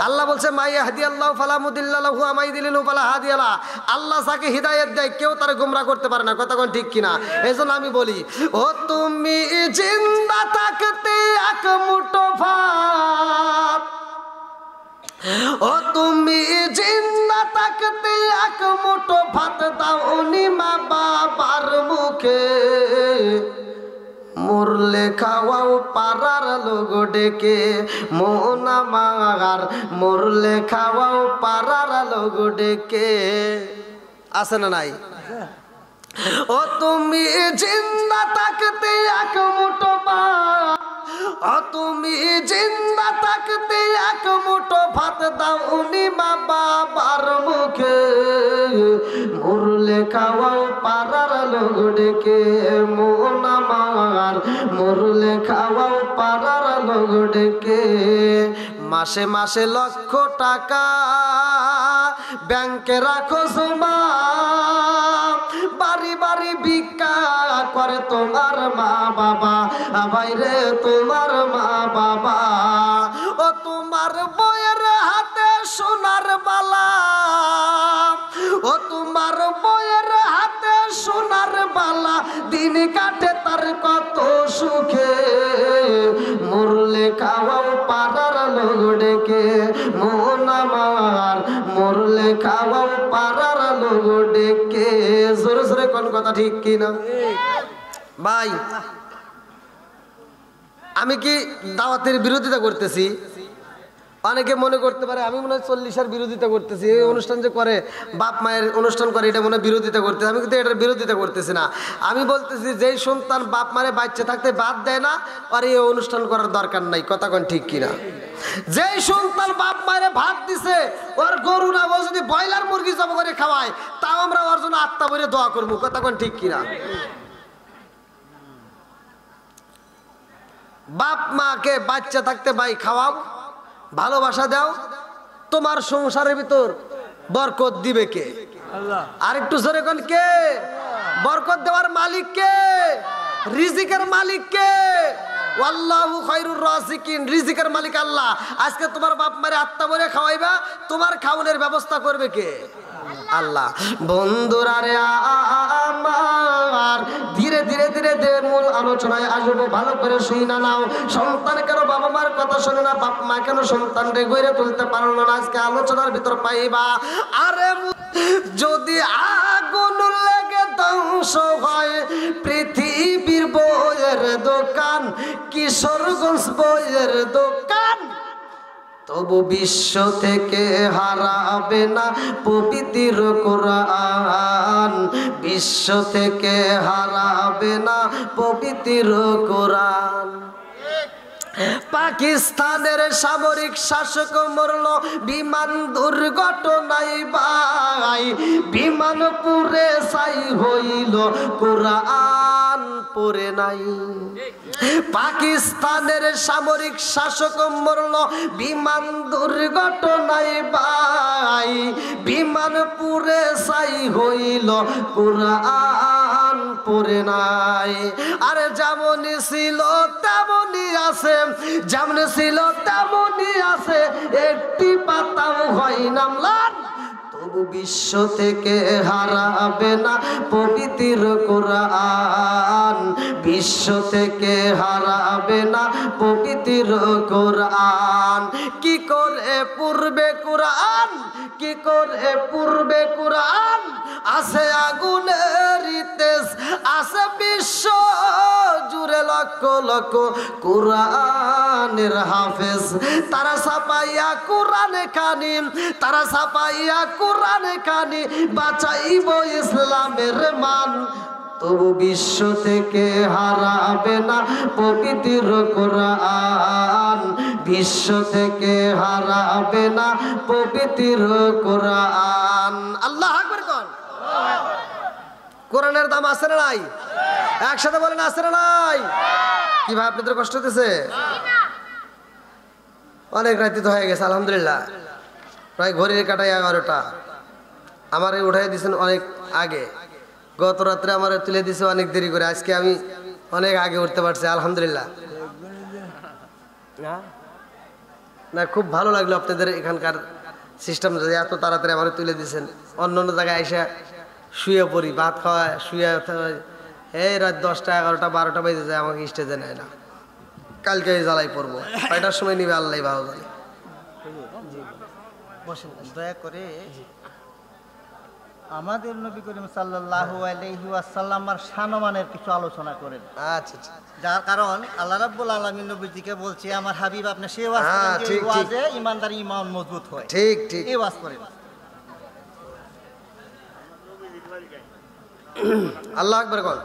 আল্লাহ বলছে মাই ইয়াহদিয়াল্লাহু ফালা মুদিল্লা লাহু ওয়া মাই ইউদ্লিলহু ফালা হাদিয়া লাহু। আল্লাহ যাকে হিদায়াত দেয় কেউ তারে গোমরাহ করতে পারে না, কতক্ষণ ঠিক কিনা? এজন্য আমি বলি, ও তুমি জিন্দা থাকতে এক মুঠো ভাত, ও তুমি জিন্দা থাকতে এক মুঠো ভাত দাওনি মা বাবার মুখে, মরলে খাওয়াও পাড়ার লোক ডেকে, মন আমার মরলে খাওয়াও পাড়ার লোক ডেকে। আছে না নাই? ও তুমি জিন্দা থাকতে এক মুঠো ভাত, ও তুমি জিন্দা থাকতে এক মুঠো ভাত দাওনি মা বাবার মুখে, মরলে খাওয়াও পাড়ার লোক ডেকে, মন আমার মরলে খাওয়াও পাড়ার লোক ডেকে। মাসে মাসে লক্ষ টাকা ব্যাংকে রাখো জমা, বাড়ি বাড়ি ভিক্ষা করে তোমার মা বাবা, বাইরে তোমার মা বাবা। ও তোমার বইয়ের হাতে সোনার বালা, ও তোমার বইয়ের হাতে সোনার বালা, দিন কাটে তার কত সুখে, মরলে খাওয়াও খাওয়াও পাড়ার লোক ডেকে। জোরে জোরে কোন কথা ঠিক কিনা ভাই? আমি কি দাওয়াতের বিরোধিতা করতেছি? অনেকে মনে করতে পারে আমি মনে হয় 40-এর বিরোধিতা করতেছি। এই অনুষ্ঠান যে করে, বাপ মায়ের অনুষ্ঠান করে, এটা মনে হয় বিরোধিতা করতেছি। আমি কিন্তু এটার বিরোধিতা করতেছি না। আমি বলতেছি যেই সন্তান বাপ মারে বাচ্চা থাকতে বাদ দেয় না, আর এই অনুষ্ঠান করার দরকার নাই। কথা কোন ঠিক কিনা? যেই সন্তান বাপ মারে ভাত দিছে, ওর গরু না ও যদি ব্রয়লার মুরগি জব করে খাওয়ায়, তাও আমরা ওর জন্য আত্মা ভরে দোয়া করবো। কথা কোন ঠিক কিনা? বাপ মাকে বাচ্চা থাকতে ভাই খাওয়াও, ভালোবাসা দাও, তোমার সংসারের ভিতর বরকত দিবে কে? আল্লাহ। আর একটু জোরে কোন কে? বরকত দেওয়ার মালিক কে? রিজিকের মালিক কে? আল্লাহু খায়রুর রাজিকিন। রিজিকের মালিক আল্লাহ। আজকে তোমার বাপ মারে আত্মা ভরে খাওয়াইবা, তোমার খাওয়ানোর ব্যবস্থা করবে কে? আল্লাহ। বন্ধুরা রে আমার, ধীরে ধীরে ধীরে ধীরে মূল আলোচনায় আসবো, ভালো করে শুই না নাও। সন্তান কেন বাবা মার কথা শোনে না? বাপ মা কেন সন্তানকে গড়ে তুলতে পারলো না? আজকে আলোচনার ভিতর পাইবা। আরে যদি আগুন লেগে ধ্বংস হয় পৃথিবীর বইয়ের দোকান, কিশোরগঞ্জ বইয়ের দোকান, তবু বিশ্ব থেকে হারাবে না পবিত্র কোরআন। বিশ্ব থেকে হারাবে না পবিত্র কোরআন। পাকিস্তানের সামরিক শাসক মরল বিমান দুর্ঘটনায় ভাই, বিমান পুড়ে ছাই হইল, কোরআন পড়ে নাই। পাকিস্তানের সামরিক শাসক মরল বিমান দুর্ঘটনায় ভাই, বিমান পুড়ে ছাই হইল, কোরআন পড়ে নাই। আরে যেমনই ছিল তেমনই আছে, যেমনি ছিল তেমনই আছে, একটি পাতাও হয় না ম্লান, তবু বিশ্ব থেকে হারাবে না পবিত্র কোরআন। বিশ্ব থেকে হারাবে না পবিত্র কোরআন। কি করে পূর্বে কোরআন, কি করে পূর্বে কোরআন, আছে আগুনের তেজ, আছে বিশ্ব জুড়ে লক্ষ লক্ষ কোরআনের হাফেজ। তারা ছাপাইয়া কোরআনে খানি, তারা ছাপাইয়া কোরআনে খানি, বাঁচাইব ইসলামের মান, তবু বিশ্ব থেকে হারাবে না পবিত্র কোরআন। বিশ্ব থেকে হারাবে না পবিত্র কোরআন। আল্লাহ আকবার কোন। কোরআনের দাম আছে না নাই? একসাথে বলেন আছে না নাই? কি ভাই আপনাদের কষ্ট হতেছে? অনেক রাতে তো হয়ে গেছে আলহামদুলিল্লাহ, প্রায় ঘড়ির কাটায় 11টা। আমার উঠাই দিয়েছেন অনেক আগে, গত রাত্রে আমার তুলে দিছে অনেক দেরি করে, আজকে আমি অনেক আগে উঠতে পারছি আলহামদুলিল্লাহ। না খুব ভালো লাগলো আপনাদের এখানকার সিস্টেম, এত তাড়াতাড়ি আমার তুলে দিয়েছেন। অন্য অন্য জায়গায় এসে শুয়ে পড়ি, ভাত খাওয়ায় শুয়ে, এই রাত 10টা 11টা 12টা বেজে যায়, আমাকে স্টেজে নেয় না। কালকে জ্বালাই পড়বো, কয়টার সময় নিবে আল্লাহ ভালো জানে। দয়া করে আমাদের নবী করিম সাল্লাল্লাহু আলাইহি ওয়াসাল্লামের শানমানের কিছু আলোচনা করেন। আচ্ছা আচ্ছা। যার কারণ আল্লাহ রাব্বুল আলামিন নবীজিকে বলছে, আমার হাবিব আপনি সেই ওয়াজ করেন যে ওয়াজে ইমানদার ঈমান মজবুত হয়। ঠিক ঠিক, এই ওয়াজ করেন। আল্লাহ আকবার বল।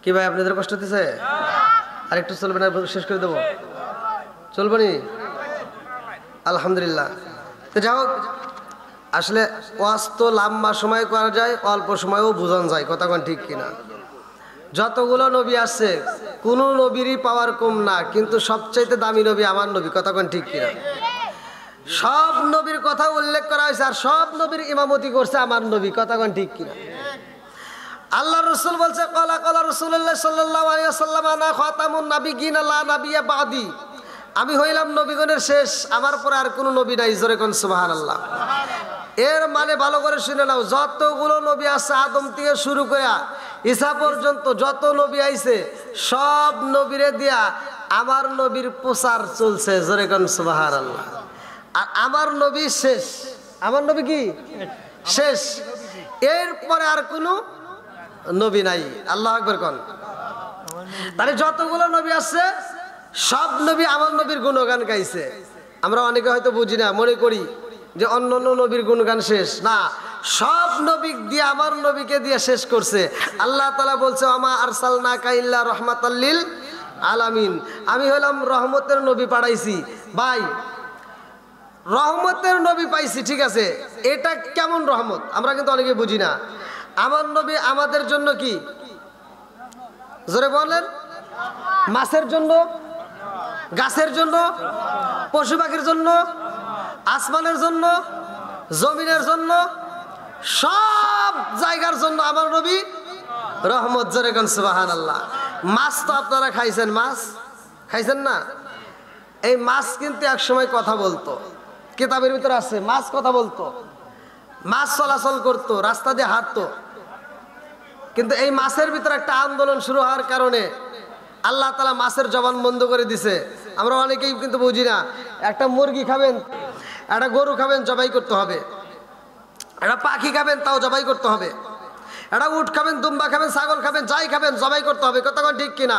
কি ভাই আপনাদের কষ্ট হতেছে? আর একটু চলবে না, শেষ করে দেবো? চলবে নি? আলহামদুলিল্লাহ। তো যাই হোক, আসলে ওয়াজ তো লম্বা সময় করা যায়, অল্প সময়ও বোঝানো যায়। কথা কোন ঠিক কিনা? যতগুলো নবী আসছে কোন নবীরই পাওয়ার কম না, কিন্তু সবচাইতে দামি নবী আমার নবী। কথা কোন ঠিক কিনা? সব নবীর কথা উল্লেখ করা হয়েছে, আর সব নবীর ইমামতি করছে আমার নবী। কথা কোন ঠিক কিনা? আল্লাহ রসুল বলছে, কলা কলা রাসূলুল্লাহ সাল্লাল্লাহু আলাইহি ওয়াসাল্লাম, আনা খাতামুন নাবিয়্যিন লা নাবিয়্যা বাদি। আমি হইলাম নবীগণের শেষ, আমার পরে আর কোনো নবী নাই। জোরে কোন সুবহানাল্লাহ। এর মানে ভালো করে শুনে নাও, যতগুলো নবী আছে আদম থেকে শুরু করে ঈসা পর্যন্ত যত নবী আইছে, সব নবীরে দিয়া আমার নবীর প্রচার চলছে। জোরে কোন সুবহানাল্লাহ। আর আমার নবী শেষ, আমার নবী কি শেষ, এরপরে আর কোনো নবী নাই। আল্লাহ আকবার কোন। তাহলে যতগুলো নবী আছে সব নবী আমার নবীর গুণগান গাইছে। আমরা অনেকে হয়তো বুঝি না, মনে করি যে অন্য অন্য নবীর গুণগান শেষ, না, সব নবী দিয়ে আমার নবীকে দিয়ে শেষ করছে। আল্লাহ তাআলা বলছে আমা আরসালনাকা ইল্লা রাহমাতাল লিল আলামিন, আমি হলাম রহমতের নবী পাঠাইছি। ভাই রহমতের নবী পাইছি, ঠিক আছে, এটা কেমন রহমত আমরা কিন্তু অনেকে বুঝি না। আমার নবী আমাদের জন্য কি, জোরে বলেন, মাছের জন্য, গাছের জন্য, পশু পাখির জন্য, আসমানের জন্য, জমিনের জন্য, সব জায়গার জন্য আমার নবী রহমত। জোরে কোন সুবহানাল্লাহ। মাছ তো আপনারা খাইছেন, মাছ খাইছেন না? এই মাছ কিন্তু এক সময় কথা বলতো, কিতাবের ভিতরে আছে মাছ কথা বলতো, মাছ চলাচল করতো, রাস্তা দিয়ে হাঁটতো। কিন্তু এই মাছের ভিতরে একটা আন্দোলন শুরু হওয়ার কারণে আল্লাহ তাআলা মাছের জবান বন্ধ করে দিছে। আমরা অনেকেই কিন্তু বুঝি না, একটা মুরগি খাবেন, একটা গরু খাবেন, জবাই করতে হবে, একটা পাখি খাবেন, তাও জবাই করতে হবে, একটা উট খাবেন, দুম্বা খাবেন, ছাগল খাবেন, যাই খাবেন জবাই করতে হবে, কতক্ষণ ঠিক কিনা?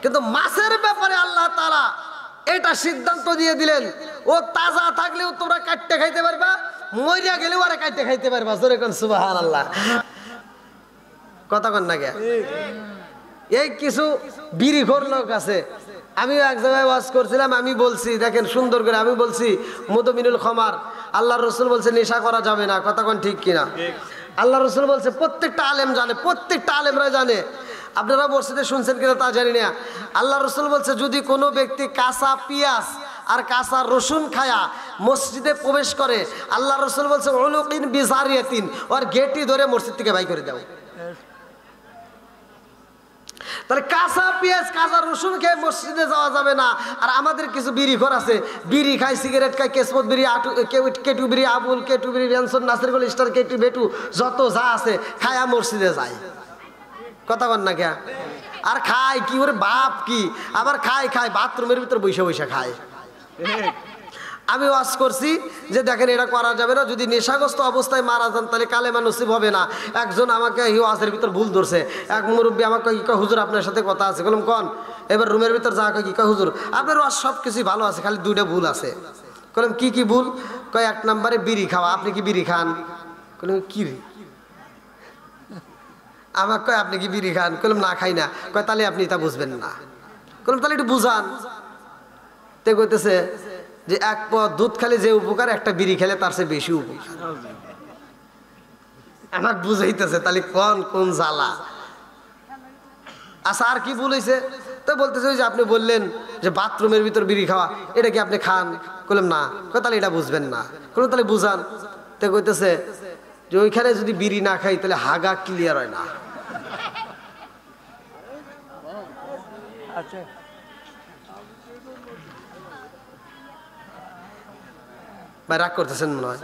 কিন্তু মাছের ব্যাপারে আল্লাহ তাআলা এটা সিদ্ধান্ত দিয়ে দিলেন, ও তাজা থাকলেও তোমরা কাটতে খাইতে পারবা, মরিয়া গেলেও আর কাটতে খাইতে পারবা। জোরে কোন সুবহানাল্লাহ। কতক্ষণ না গে এই কিছু বিড়িখোর লোক আছে। আমিও এক জায়গায় ওয়াজ করছিলাম, আমি বলছি দেখেন সুন্দর করে, আমি বলছি মুদমিনুল খমার, আল্লাহ রসুল বলছে নেশা করা যাবে না, কতক্ষণ ঠিক কিনা? আল্লাহ রসুল বলছে, প্রত্যেকটা আলেম জানে, প্রত্যেকটা আলেমরা জানে, আপনারা মসজিদে শুনছেন কিনা তা জানি না। আল্লাহ রসুল বলছে যদি কোনো ব্যক্তি কাঁচা পিঁয়াজ আর কাঁচা রসুন খায়া মসজিদে প্রবেশ করে, আল্লাহ রসুল বলছে উলুকিন বিজারিয়াতিন, ওর গেটি ধরে মসজিদ থেকে বাই করে দাও। তাহলে কাঁচা পেঁয়াজ কাঁচা রসুন খেয়ে মসজিদে যাওয়া যাবে না। আর আমাদের কিছু বিড়িখোর আছে, বিড়ি খায়, সিগারেট খায়, কেসমত বিড়ি, কেটু বিড়ি, আবুল, কেটু বিড়ি, রেনসন, নাসিরগুল, স্টার, কেটু, বেটু, যত যা আছে খায়া মসজিদে যায়। কথা বল না কে? আর খায় কি ওরে বাপ কি, আবার খায় বাথরুমের ভিতর বসে বসে খায়। আমি ওয়াজ করছি যে দেখেন এটা করা যাবে না, যদি নেশাগ্রস্ত অবস্থায় মারা যান তাহলে কালেমা নসিব হবে না। একজন আমাকে এই ওয়াজের ভিতর ভুল ধরছে, এক মুরব্বী আমাকে কি কয় হুজুর আপনার সাথে কথা আছে, বললাম কন, এবার রুমের ভিতর যা কি কয় হুজুর আপনার ওয়াজ সব কিছুই ভালো আছে, খালি দুইটা ভুল আছে। বললাম কি কি ভুল? কয় এক নম্বরে বিড়ি খাওয়া, আপনি কি বিড়ি খান? বললাম কি রে, আমাকে কয় আপনি কি বিড়ি খান? বললাম না খাই না। কয় তাহলে আপনি তা বুঝবেন না। বললাম তাহলে একটু বুঝান। তে কইতেছে যে এক পদ দুধ খেলে যে উপকার, একটা বিড়ি খেলে তার চেয়ে বেশি উপকার। আমার বুঝাইতেছে তাহলে কোন জ্বালা। আচ্ছা আর কি বলেছে? তো বলতেছে যে আপনি বললেন যে বাথরুমের ভিতর বিড়ি খাওয়া, এটা কি আপনি খান? বললাম না। তাহলে এটা বুঝবেন না। কোনো তাহলে বুঝান। তো কইতেছে যে ওইখানে যদি বিড়ি না খাই তাহলে হাগা ক্লিয়ার হয় না। আচ্ছা ভাই রাগ করতেছেন মনে হয়।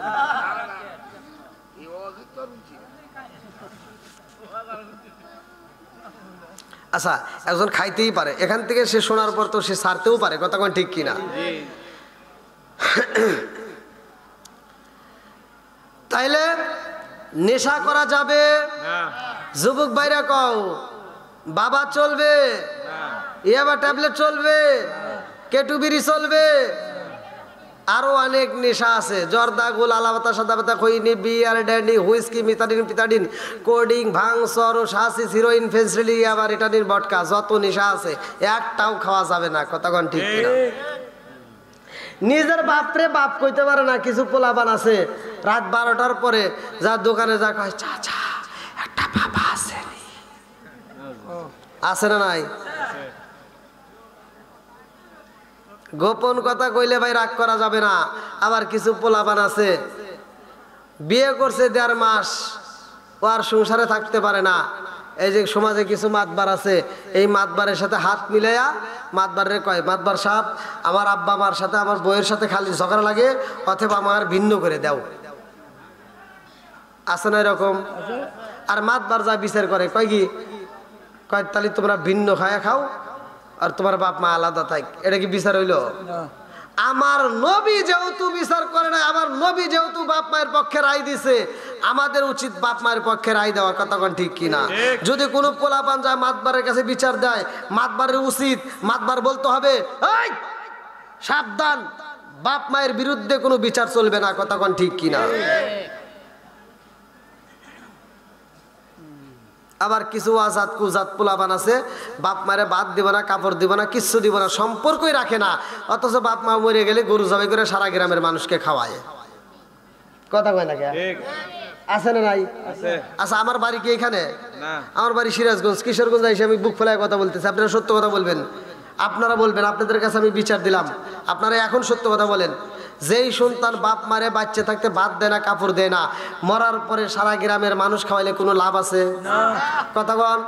আচ্ছা একজন খাইতেই পারে, এখান থেকে সে শোনার পর তো সে ছাড়তেও পারে, কথা কোন ঠিক কিনা? তাইলে নেশা করা যাবে? যুবক ভাইরা কও, বাবা চলবে, ইয়াবা ট্যাবলেট চলবে, কেটু বিড়ি চলবে, আরো অনেক নেশা আছে, জর্দা, গোল, আলাপাতা, সাদাপাতা, খৈনি, বিয়ার, ড্যান্ডি, হুইস্কি, মিথাডিন, পিতাডিন, কোডিং, ভাং, সরস, হাসিস, হিরোইন, ফেন্সিলি, আবার এটানির বটকা, যত নেশা আছে একটাও খাওয়া যাবে না, কতক্ষণ ঠিক কিনা? নিজের বাপরে বাপ কইতে পারে না। কিছু পোলাপান আছে রাত 12টার পরে যা দোকানে যা কয়, চাচা একটা বাবা আছে, আছে না নাই? গোপন কথা কইলে ভাই রাগ করা যাবে না। আবার কিছু পোলাপান আছে বিয়ে করছে 1.5 মাস, ও আর সংসারে থাকতে পারে না। এই যে সমাজে কিছু মাতবার আছে, এই মাতবারের সাথে হাত মিলাইয়া মাতবারে কয়, মাতবার সাহেব আমার আব্বা মার সাথে আমার বউয়ের সাথে খালি ঝগড়া লাগে, অথবা আমার ভিন্ন করে দাও। আছে না এরকম? আর মাতবার যা বিচার করে কয় কি, কয় তাহলে তোমরা ভিন্ন খায়া খাও আর তোমার বাপ মা আলাদা থাক। এটা কি বিচার হইল? আমার নবী যেহেতু বিচার করে না, আমার নবী যেহেতু বাপ মায়ের পক্ষে রায় দিছে, আমাদের উচিত বাপ মায়ের পক্ষে রায় দেওয়া। কথা কোন ঠিক কিনা? যদি কোনো পোলাপান যায় মাতবারের কাছে বিচার দেয়, মাতবারের উচিত মাতবার বলতে হবে, এই সাবধান, বাপ মায়ের বিরুদ্ধে কোনো বিচার চলবে না। কথা কোন ঠিক কিনা? আবার কিছু আজাদ কুজাত পোলাপান আছে, বাপ মায়ের বাদ দিব না, কাপড় দিব না, কিচ্ছু দিব না, সম্পর্কই রাখে না, অথচ বাপ মা মরে গেলে গরু জবাই করে সারা গ্রামের মানুষকে খাওয়ায়। কথা কয় না কে? আছে না নাই? আচ্ছা, আমার বাড়ি কি এখানে? আমার বাড়ি সিরাজগঞ্জ, কিশোরগঞ্জ। এসে আমি বুক ফেলায় কথা বলতেছি, আপনারা সত্য কথা বলবেন, আপনারা বলবেন, আপনাদের কাছে আমি বিচার দিলাম, আপনারা এখন সত্য কথা বলেন। যেই সন্তান বাপ মারে বাচ্চা থাকতে ভাত দেয় না, কাপড় দেয় না, মরার পরে সারা গ্রামের মানুষ খাওয়াইলে কোনো লাভ আছে? কথা বল,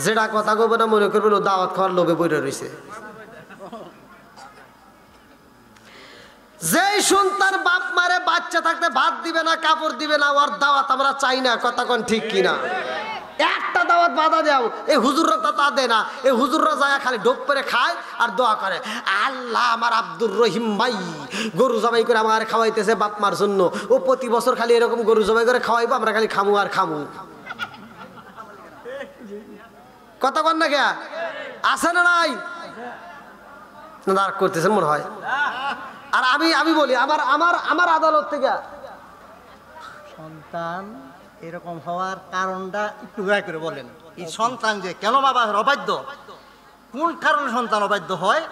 যেটা কথা কব না মনে করবেন ও দাওয়াত খাওয়ার লোভে পড়ে রয়েছে। যেই সন্তান বাপ মারে বাচ্চা থাকতে ভাত দিবে না, কাপড় দিবে না, ওর দাওয়াত আমরা চাই না। কথা কোন ঠিক কিনা? একটা দাওয়াত বাধা দাও, এই হুজুররা তো তা দেয় না। এই হুজুররা যায় খালি ঢোক করে খায় আর দোয়া করে, আল্লাহ আমার আব্দুর রহিম ভাই গরু জবাই করে আমার খাওয়াইতেছে বাপ মার জন্য, ও প্রতি বছর খালি এরকম গরু জবাই করে খাওয়াইবো, আমরা খালি খামু আর খামু। কথা কন না কে? আছে না নাই? রাগ করতেছেন মনে হয়। আর আমি বলি আমার আমার আমার আদালত থেকে সন্তান এরকম হওয়ার কারণটা একটু দয়া করে বলেন। এই সন্তান যে কেন বাবা অবাধ্য, কোন কারণে সন্তান অবাধ্য হয়,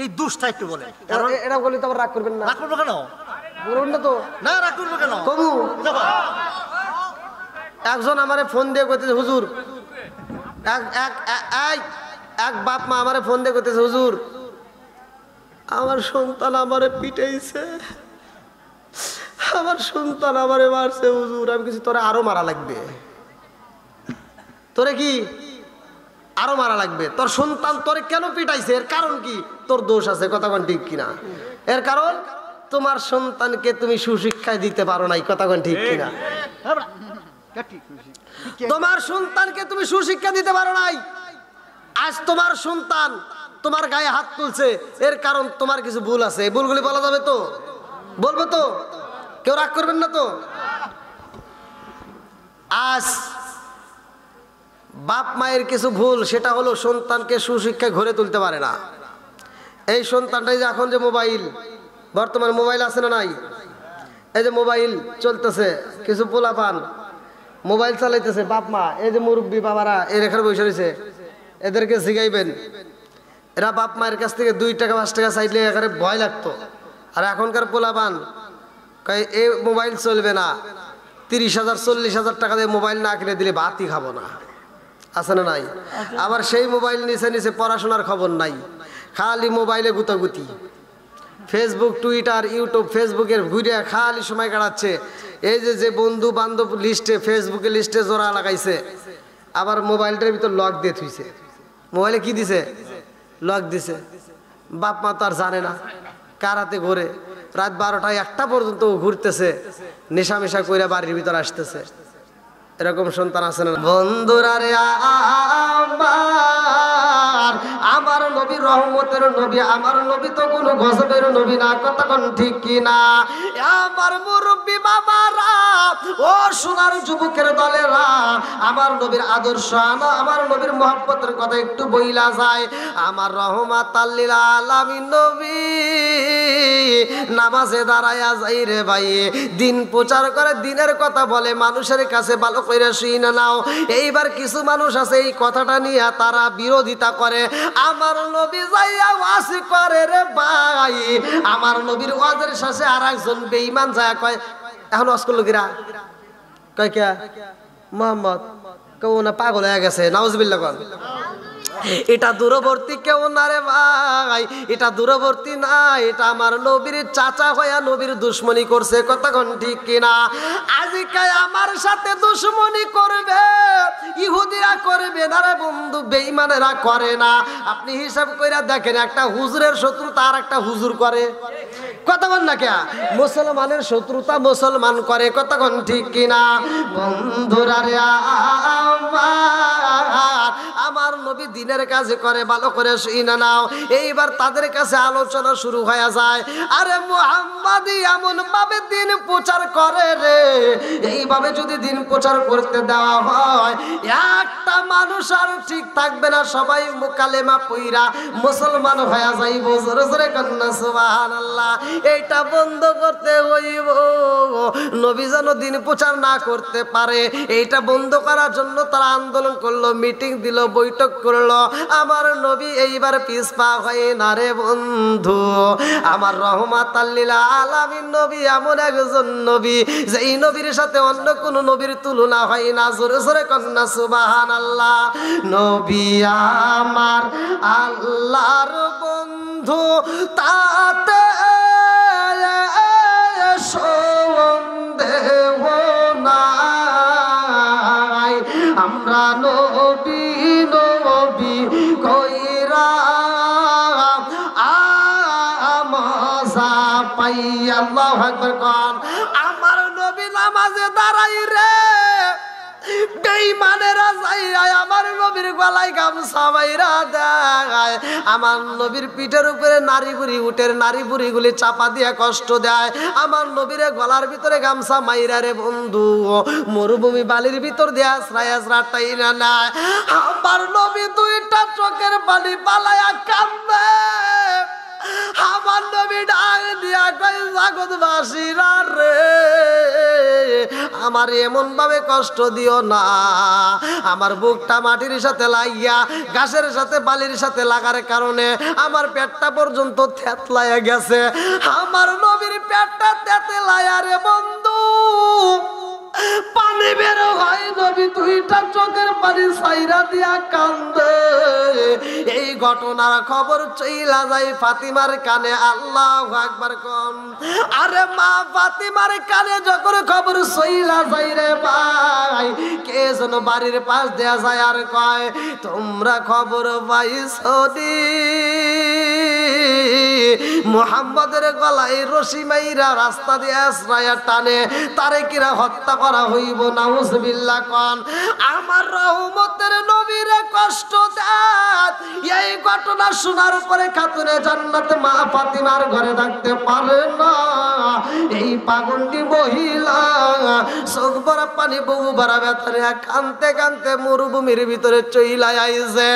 এই দুষ্টা একটু বলেন। কারণ এটা বলি তো আবার রাগ করবেন না। রাগ করবো কেন? বলুন না তো। না, রাগ করবো কেন? কবু একজন আমারে ফোন দিয়ে কইতেছে, হুজুর, এক বাপ মা আমারে ফোন দিয়ে কইতেছে, হুজুর আমার সন্তান আমারে পিটাইছে, আমার সন্তান আমারে মারছে হুজুর। আমি কিছু তোরে আরো মারা লাগবে, তোরে কি আরো মারা লাগবে? তোর সন্তান তোরে কেন পিটাইছে, এর কারণ কি? তোর দোষ আছে। কথা কোন ঠিক কিনা? এর কারণ তোমার সন্তানকে তুমি সুশিক্ষা দিতে পারো নাই। কথা কোন ঠিক কিনা? তোমার সন্তানকে তুমি সুশিক্ষা দিতে পারো নাই। আজ তোমার সন্তান তোমার গায়ে হাত তুলছে, এর কারণ তোমার কিছু ভুল আছে। এই ভুলগুলি বলা যাবে তো? বলবো তো? কেউ রাগ করবেন না তো? আজ বাপ মায়ের কিছু ভুল, সেটা হলো সন্তানকে সুশিক্ষায় ঘরে তুলতে পারে না। এই সন্তানটাই যে এখন যে মোবাইল, বর্তমানে মোবাইল আছে না নাই? এই যে মোবাইল চলতেছে, কিছু পোলাপান মোবাইল চালাইতেছে, বাপ মা এই যে মুরব্বী বাবারা এর এখানে বসে রয়েছে, এদেরকে শিখাইবেন। এরা বাপ মায়ের কাছ থেকে 2 টাকা 5 টাকা চাইলে এখানে ভয় লাগতো। আর এখনকার পোলাপান এই মোবাইল চলবে না, 30,000 40,000 টাকা দিয়ে মোবাইল না কিনে দিলে ভাতই খাবো না। আছে না নাই? আবার সেই মোবাইল নিচে নিচে পড়াশোনার খবর নাই, খালি মোবাইলে গুতাগুতি, ফেসবুক টুইটার ইউটিউব ফেসবুকের ঘুরে খালি সময় কাটাচ্ছে। এই যে বন্ধু বান্ধব লিস্টে, ফেসবুকে লিস্টে জোড়া লাগাইছে, আবার মোবাইলটার ভিতর লক দিয়ে থুইছে। মোবাইলে কি দিছে? লক দিছে। বাপ মা তো আর জানে না, কার হাতে ঘুরে রাত 12টা 1টা পর্যন্ত ঘুরতেছে, নেশা মেশা কইরা বাড়ির ভিতর আসতেছে। এরকম সন্তান আছে না? বন্ধুরা রে, আমার নবী রহমতের নবী, আমার নবী তো কোনো গজবের নবী না। কথা কোন ঠিক কিনা? আমার মুরব্বী বাবারা, ও সোনার যুবকের দলেরা, আমার নবীর আদর্শ, আমার নবীর মহব্বতের কথা একটু বইলা যায়। আমার রহমাতাল লিল আলামিন নবী নামাজে দাঁড়ায়া যাই রে ভাই, দিন প্রচার করে, দিনের কথা বলে, মানুষের কাছে ভালো করে শুনে নাও। এইবার কিছু মানুষ আছে এই কথাটা নিয়ে তারা বিরোধিতা করে। আমার নবী যাইয়া ওয়াজ করে রে ভাই, আমার নবীর ওয়াজের শেষে আর একজন বেঈমান যায় কয়, এখন ওয়াজ করলো কিরা? কয় কে? মোহাম্মদ। কেউ না পাগল হয়ে গেছে, নাউজুবিল্লাহ কন। এটা দূরবর্তী কেউ না রে ভাই, এটা দূরবর্তী না, এটা আমার নবীর চাচা হইয়া নবীর দুশ্মনী করছে। কথা কোন ঠিক কিনা? আজকে আমার সাথে দুশ্মনী করবে, ইহুদিরা করবে না রে বন্ধু, বেঈমানেরা করে না। আপনি হিসাব কইরা দেখেন, একটা হুজুরের শত্রু তার একটা হুজুর করে, কতক্ষণ না কে মুসলমানের শত্রুতা মুসলমান করে, কতক্ষণ ঠিক কিনা বন্ধুরা রে আমার নবী দিনের কাজে করে, ভালো করে শুনে নাও। এইবার তাদের কাছে আলোচনা শুরু হয়ে যায়, আরে মুহাম্মদ এমন ভাবে দিন প্রচার করে রে, এইভাবে যদি দিন প্রচার করতে দেওয়া হয় একটা মানুষ আর ঠিক থাকবে না, সবাই কালেমা পইরা মুসলমান হয়ে যাইব। জোরে জোরে কন্যা সুবহানাল্লাহ। এইটা বন্ধ করতে হইব, নবী যেন দিন প্রচার না করতে পারে। এইটা বন্ধ করার জন্য তারা আন্দোলন করলো, মিটিং দিল, বৈঠক করলো। আমার নবী এইবার পিছপা হয় না রে বন্ধু। আমার রহমাতাল লিল আলামিন নবী এমন একজন নবী, যেই নবীর সাথে অন্য কোন নবীর তুলনা হয় না। জোরে জোরে কন্যা সুবহানাল্লাহ। নবী আমার আল্লাহর বন্ধু, তাতে সন্দেহ নাই। আমরা নবী নবী কইরা আমজা পাই। আল্লাহু আকবার কোন। আমার নবী নামাজে দাঁড়াই রে, বেঈমানেরা যাইয়া আমার নবীর গলায় গামছা বাইরা দেয়, আমার নবীর পিঠের উপরে নারী বুড়ি, উটের নারী বুড়িগুলি চাপা দিয়া কষ্ট দেয়। আমার নবীর গলার ভিতরে গামছা মাইরা রে বন্ধু মরুভূমি বালির ভিতর দিয়া আশ্রয় আশ্রাটাই না নাই। আমার নবী দুইটা চোখের পানি পালায়া কান্দে। আমার নবী ডাক দিয়া কই জগৎবাসীরা রে, আমার এমন ভাবে কষ্ট দিও না। আমার বুকটা মাটির সাথে লাগিয়া, ঘাসের সাথে বালির সাথে লাগার কারণে আমার পেটটা পর্যন্ত থেতলায়া গেছে। আমার নবীর পেটটা থেতলায়া রে বন্ধু পানি বের হয়, নবী দুইটা চোখের পানি ছাইরা দিয়া কান্দে। এই ঘটনার খবর চইলা যায় ফাতিমার কানে। আল্লাহু আকবার কোন। আরে মা ফাতিমার কানে যখন খবর চইলা যায় রে ভাই, কে যেন বাড়ির পাশ দেয়া যায় আর কয়, তোমরা খবর পাইছো নি মুহাম্মদের গলায় রশি মাইরা রাস্তা দিয়ে আশ্রয়া টানে তারে কিরা হত্যা করা হইব। নাউজুবিল্লাহ কোন। আমার রহমতের নবীরে কষ্ট দেন। এই ঘটনা শোনার পরে খাতুনে জান্নাত মা ফাতিমার ঘরে থাকতে পারে না। এই পাগন্ডি মহিলা চোখ ভরা পানি, বুবু ভরা ব্যথারে কানতে কানতে মরুভূমির ভিতরে চইলা আইছে।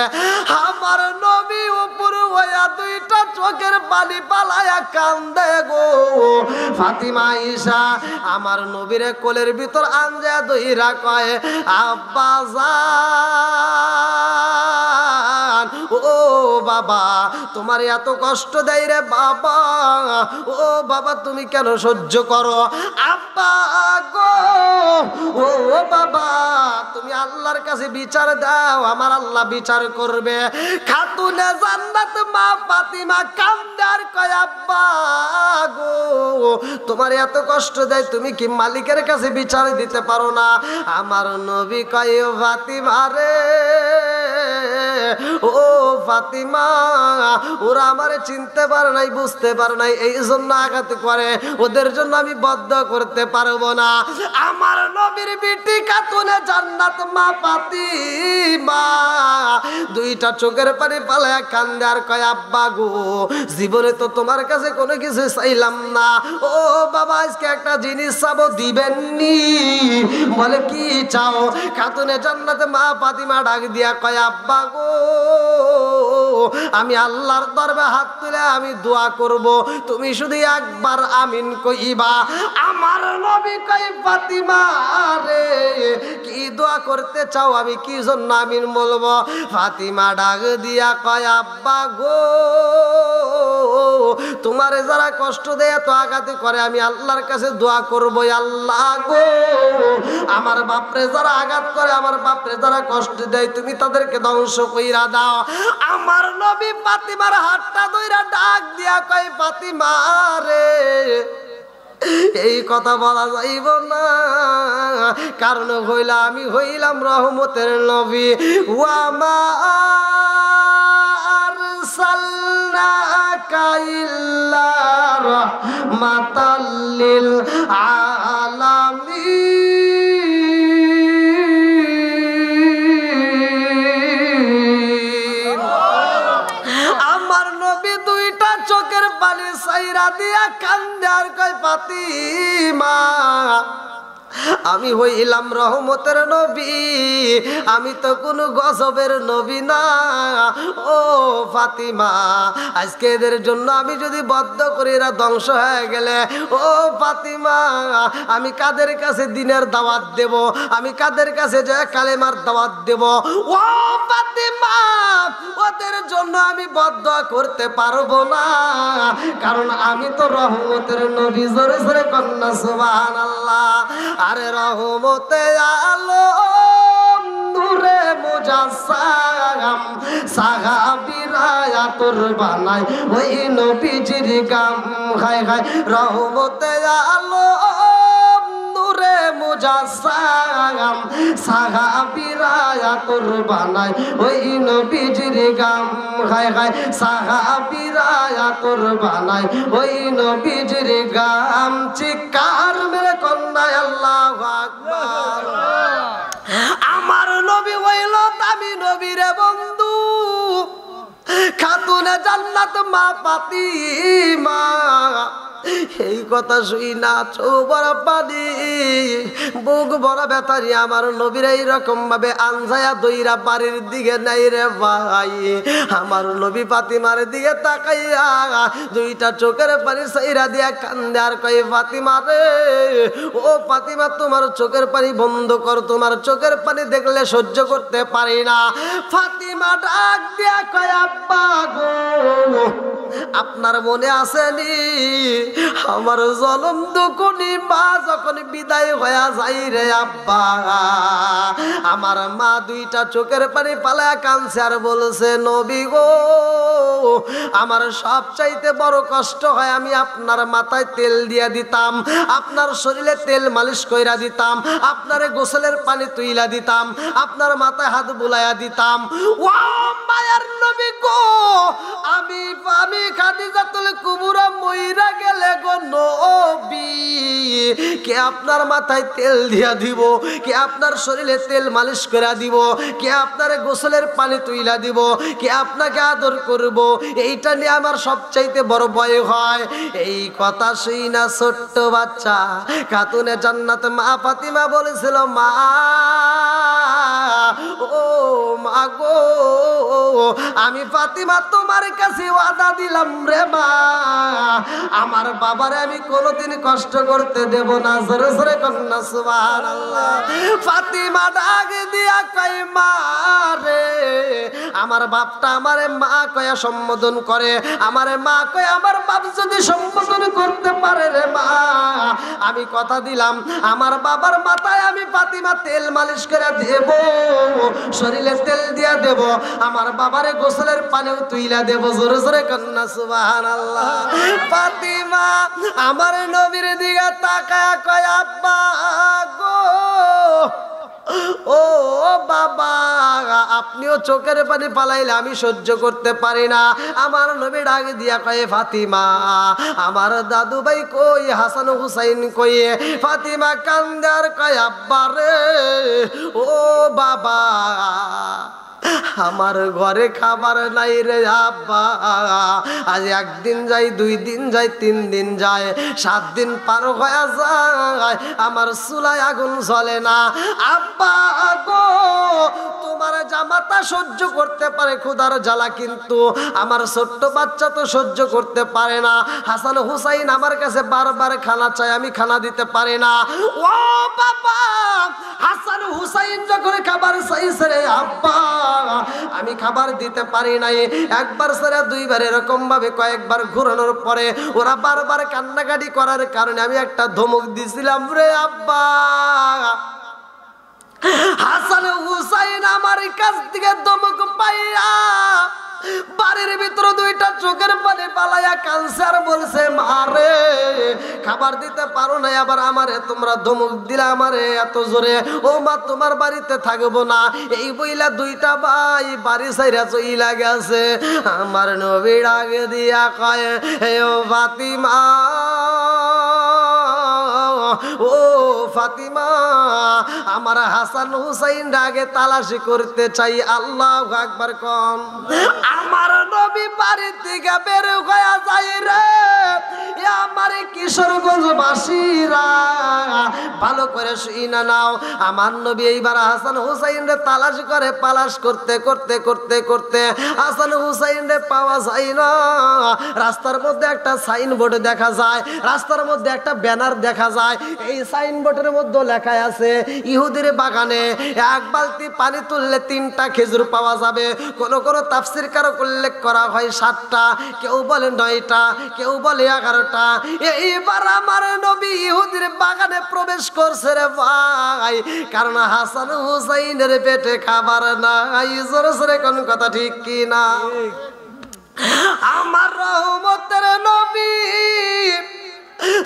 আমার নবী উপর হইয়া দুইটা চোখের পানি পালায়া কান্দে গো। ফাতিমা আয়েশা আমার নবীরে কোলের ভিতর আনজা দইরা কয়, আব্বা জান ও বাবা, তোমার এত কষ্ট দেয় রে বাবা, ও বাবা তুমি কেন সহ্য করো? আব্বা গো ও বাবা, তুমি আল্লাহর কাছে বিচার দাও, আমার আল্লাহ বিচার করবে। খাতুনে জান্নাত মা ফাতিমা কান্দে আর কয়, আব্বা গো তোমার এত কষ্ট দেয়, তুমি কি মালিকের কাছে বিচার দিতে পারো না? আমার নবী কয়, ফাতিমা রে ও ফাতিমা, ওরা আমারে চিনতে পারে নাই, বুঝতে পারে নাই, এই জন্য আঘাত করে, ওদের জন্য আমি বদ্ধ করতে পারবো না। আমার নবীর বিটি খাতুনে জান্নাত মা ফাতিমা দুইটা চোখের পানি পালায়া কান্দে আর কয়, আব্বা গো জীবনে তো তোমার কাছে কোনো কিছু চাইলাম না, ও বাবা আজকে একটা জিনিস চাবো, দিবেননি? বলে কি চাও? খাতুনে জান্নাত মা ফাতিমা ডাক দিয়া কয়, আব্বা গো আমি আল্লাহর দরবারে হাত তুলে আমি দোয়া করব, তুমি শুধু একবার আমিন কইবা। আমার নবী কয়, ফাতিমা রে কি দোয়া করতে চাও, আমি কি জন্য আমিন বলবো? ফাতিমা ডাক দিয়া কয়, আব্বা গো তোমারে যারা কষ্ট দেয়, এত আঘাত করে, আমি আল্লাহর কাছে দোয়া করবো, আল্লাহ গো আমার বাপরে যারা আঘাত করে, আমার বাপরে যারা কষ্ট দেয়, তুমি তাদেরকে ধ্বংস কইরা দাও। আমার নবী ফাতিমার হাতটা ধইরা ডাক দিয়া কয়, ফাতিমা রে এই কথা বলা যাইব না, কারণ হইলা আমি হইলাম রহমতের নবী। ওয়ামা আরসালনাকা ইল্লা রাহমাতাল লিল আলামিন। চোখের পানি সাইরা দিয়া কান্দে আর কয় ফাতিমা আমি হইলাম রহমতের নবী, আমি তো কোনো গজবের নবী না। ও ফাতিমা আজকে এদের জন্য আমি যদি বদ্ধ করি এরা ধ্বংস হয়ে গেলে, ও ফাতিমা আমি কাদের কাছে দিনের দাওয়াত দেব, আমি কাদের কাছে যে কালেমার দাওয়াত দেব? ও ফাতিমা ওদের জন্য আমি বদ্ধ করতে পারবো না, কারণ আমি তো রহমতের নবী। জোরে জোরে কন্যা সুবহানাল্লাহ। আরে রহমতে আলম নূরে মুজাসসাম সাহাবীরা তোর বানাই ওই নবীজির গাম খায় খায়। রহমতে আলম নূরে মুজাসসাম সাহাবীরা তোর বানাই ওই নবীজির গাম খায় খায়। সাহাবীরা তোর বানাই ওই নবীজির গাম। চিৎকার মেরে কন্যায় আল্লাহু আকবার। আমার নবী হইল দামি নবী রে বন্ধু, খাতুনে জান্নাত মা ফাতিমা। এই কথা শুই না চোখ ভরা পানি, বুক ভরা ব্যথারি আমার নবীর এইরকম ভাবে আনজায়া দইরা বাড়ির দিকে নাই রে ভাই। আমার নবী ফাতিমার দিকে তাকাইয়া দুইটা চোখের পানি সাইরা দিয়া কান্দে আর কই ফাতিমা রে, ও ফাতিমা তোমার চোখের পানি বন্ধ কর, তোমার চোখের পানি দেখলে সহ্য করতে পারি না। ফাতিমা ডাক দিয়া কয় আব্বা গো, আপনার মনে আসেনি আমার জনম দুকুনি মা যখন বিদায় হয়ে যাই রে আব্বা, আমার মা দুইটা চোখের পানি পালায়া কাঁদছে আর বলছে নবী গো আমার সব চাইতে বড় কষ্ট হয় আমি আপনার মাথায় তেল দিয়া দিতাম, আপনার শরীরে তেল মালিশ কইরা দিতাম, আপনার গোসলের পানি তুইলা দিতাম, আপনার মাথায় হাত বুলাইয়া দিতাম। ও মায়ার নবী গো আমি খাদিজাতুল কুবরা মইরা গেলে গো নবী কে আপনার মাথায় তেল দিয়া দিব, কে আপনার শরীরে তেল মালিশ করে দিব, কে আপনার গোসলের পানি তুইলা দিব, কে আপনাকে আদর করব, এইটা নিয়ে আমার সবচাইতে বড় ভয় হয়। এই কথা শুই না ছোট্ট বাচ্চা খাতুনে জান্নাত মা ফাতিমা বলেছিল মা ও মা গো আমি ফাতিমা তোমার কাছে ওয়াদা দিলাম রে মা, আমার বাবারে আমি কোনোদিন কষ্ট করতে দেব না। জোরে জোরে কন্যা সুবহানাল্লাহ। ফাতিমা ডাক দিয়া কই মা রে, আমার বাপটা আমারে মা কয়া সম্বোধন করে, আমারে মা কয় আমার বাপ যদি সম্বোধন করতে পারে রে মা, আমি কথা দিলাম আমার বাবার মাথায় আমি ফাতিমা তেল মালিশ করে দেব, শরীরে তেল দিয়া দেব, আমার বাবারে গোসলের পানিও তুইলা দেব। জোরে জোরে কন্যা সুবহানাল্লাহ। ফাতিমা আমার নবীর দিকে তাকায়া কয় আব্বা গো ও বাবা আপনিও চোখের পানি পালাইলে আমি সহ্য করতে পারি না। আমার নবী ডাক দিয়া কয় ফাতিমা আমার দাদু ভাই কই, হাসান হুসাইন কই? ফাতিমা কান্দার কয় আব্বা রে ও বাবা আমার ঘরে খাবার নাই রে আব্বা, আজ একদিন যাই, 2 দিন যাই, 3 দিন যায়, 7 দিন পার হয়ে যায়, আমার চুলায় আগুন জ্বলে না। আব্বা গো তোমার জামাতা সহ্য করতে পারে ক্ষুধার জ্বালা, কিন্তু আমার ছোট্ট বাচ্চা তো সহ্য করতে পারে না। হাসান হুসাইন আমার কাছে বারবার খানা চায়, আমি খানা দিতে পারি না। ও বাবা হাসান হুসাইন যখন খাবার চাইছে রে আব্বা আমি খাবার দিতে পারি নাই। একবার সেরা 2 বার এরকম ভাবে কয়েকবার ঘুরানোর পরে ওরা বারবার কান্নাকাটি করার কারণে আমি একটা ধমক দিছিলাম রে আব্বা। হাসান হুসাইন আমার কাছ থেকে ধমক পাইয়া বাড়ির ভিতরে 2টা চোখের পানি পালাইয়া কানসার বলছে মারে খাবার দিতে পারো না, আবার আমারে তোমরা ধমক দিলে আমারে এত জোরে, ও মা তোমার বাড়িতে থাকবো না। এই বইলা দুইটা ভাই বাড়ি ছাইরা চইলা গেছে। আমার নবী ডাক দিয়া কয়, হে ও ফাতিমা, ও ফাতিমা, আমার হাসান হুসাইন আগে তালাশি করতে চাই। আল্লাহু আকবার কোন। আমার নবী বাড়ি থেকে বের হয়ে যায় রে। আমার কিশোরগঞ্জবাসীরা ভালো করে শুইনা নাও, আমার নবী এইবার হাসান হুসাইন রে তালাশ করে। পালাশ করতে করতে করতে করতে হাসান হুসাইন রে পাওয়া যায় না। রাস্তার মধ্যে একটা সাইনবোর্ড দেখা যায়, রাস্তার মধ্যে একটা ব্যানার দেখা যায়। এই সাইনবোর্ডের মধ্যে লেখা আছে, ইহুদির বাগানে এক বালতি পানি তুললে 3টা খেজুর পাওয়া যাবে। কোন কোন তাফসীর কারক উল্লেখ করা হয় 7টা, কেউ বলে 9টা, কেউ বলে 11টা। এইবার আমার নবী ইহুদির বাগানে প্রবেশ করছে রে ভাই, কারণ হাসান হুসাইনের পেটে খাবার নাই। জোরে জোরে কোন কথা ঠিক কি না? আমার রহমতের নবী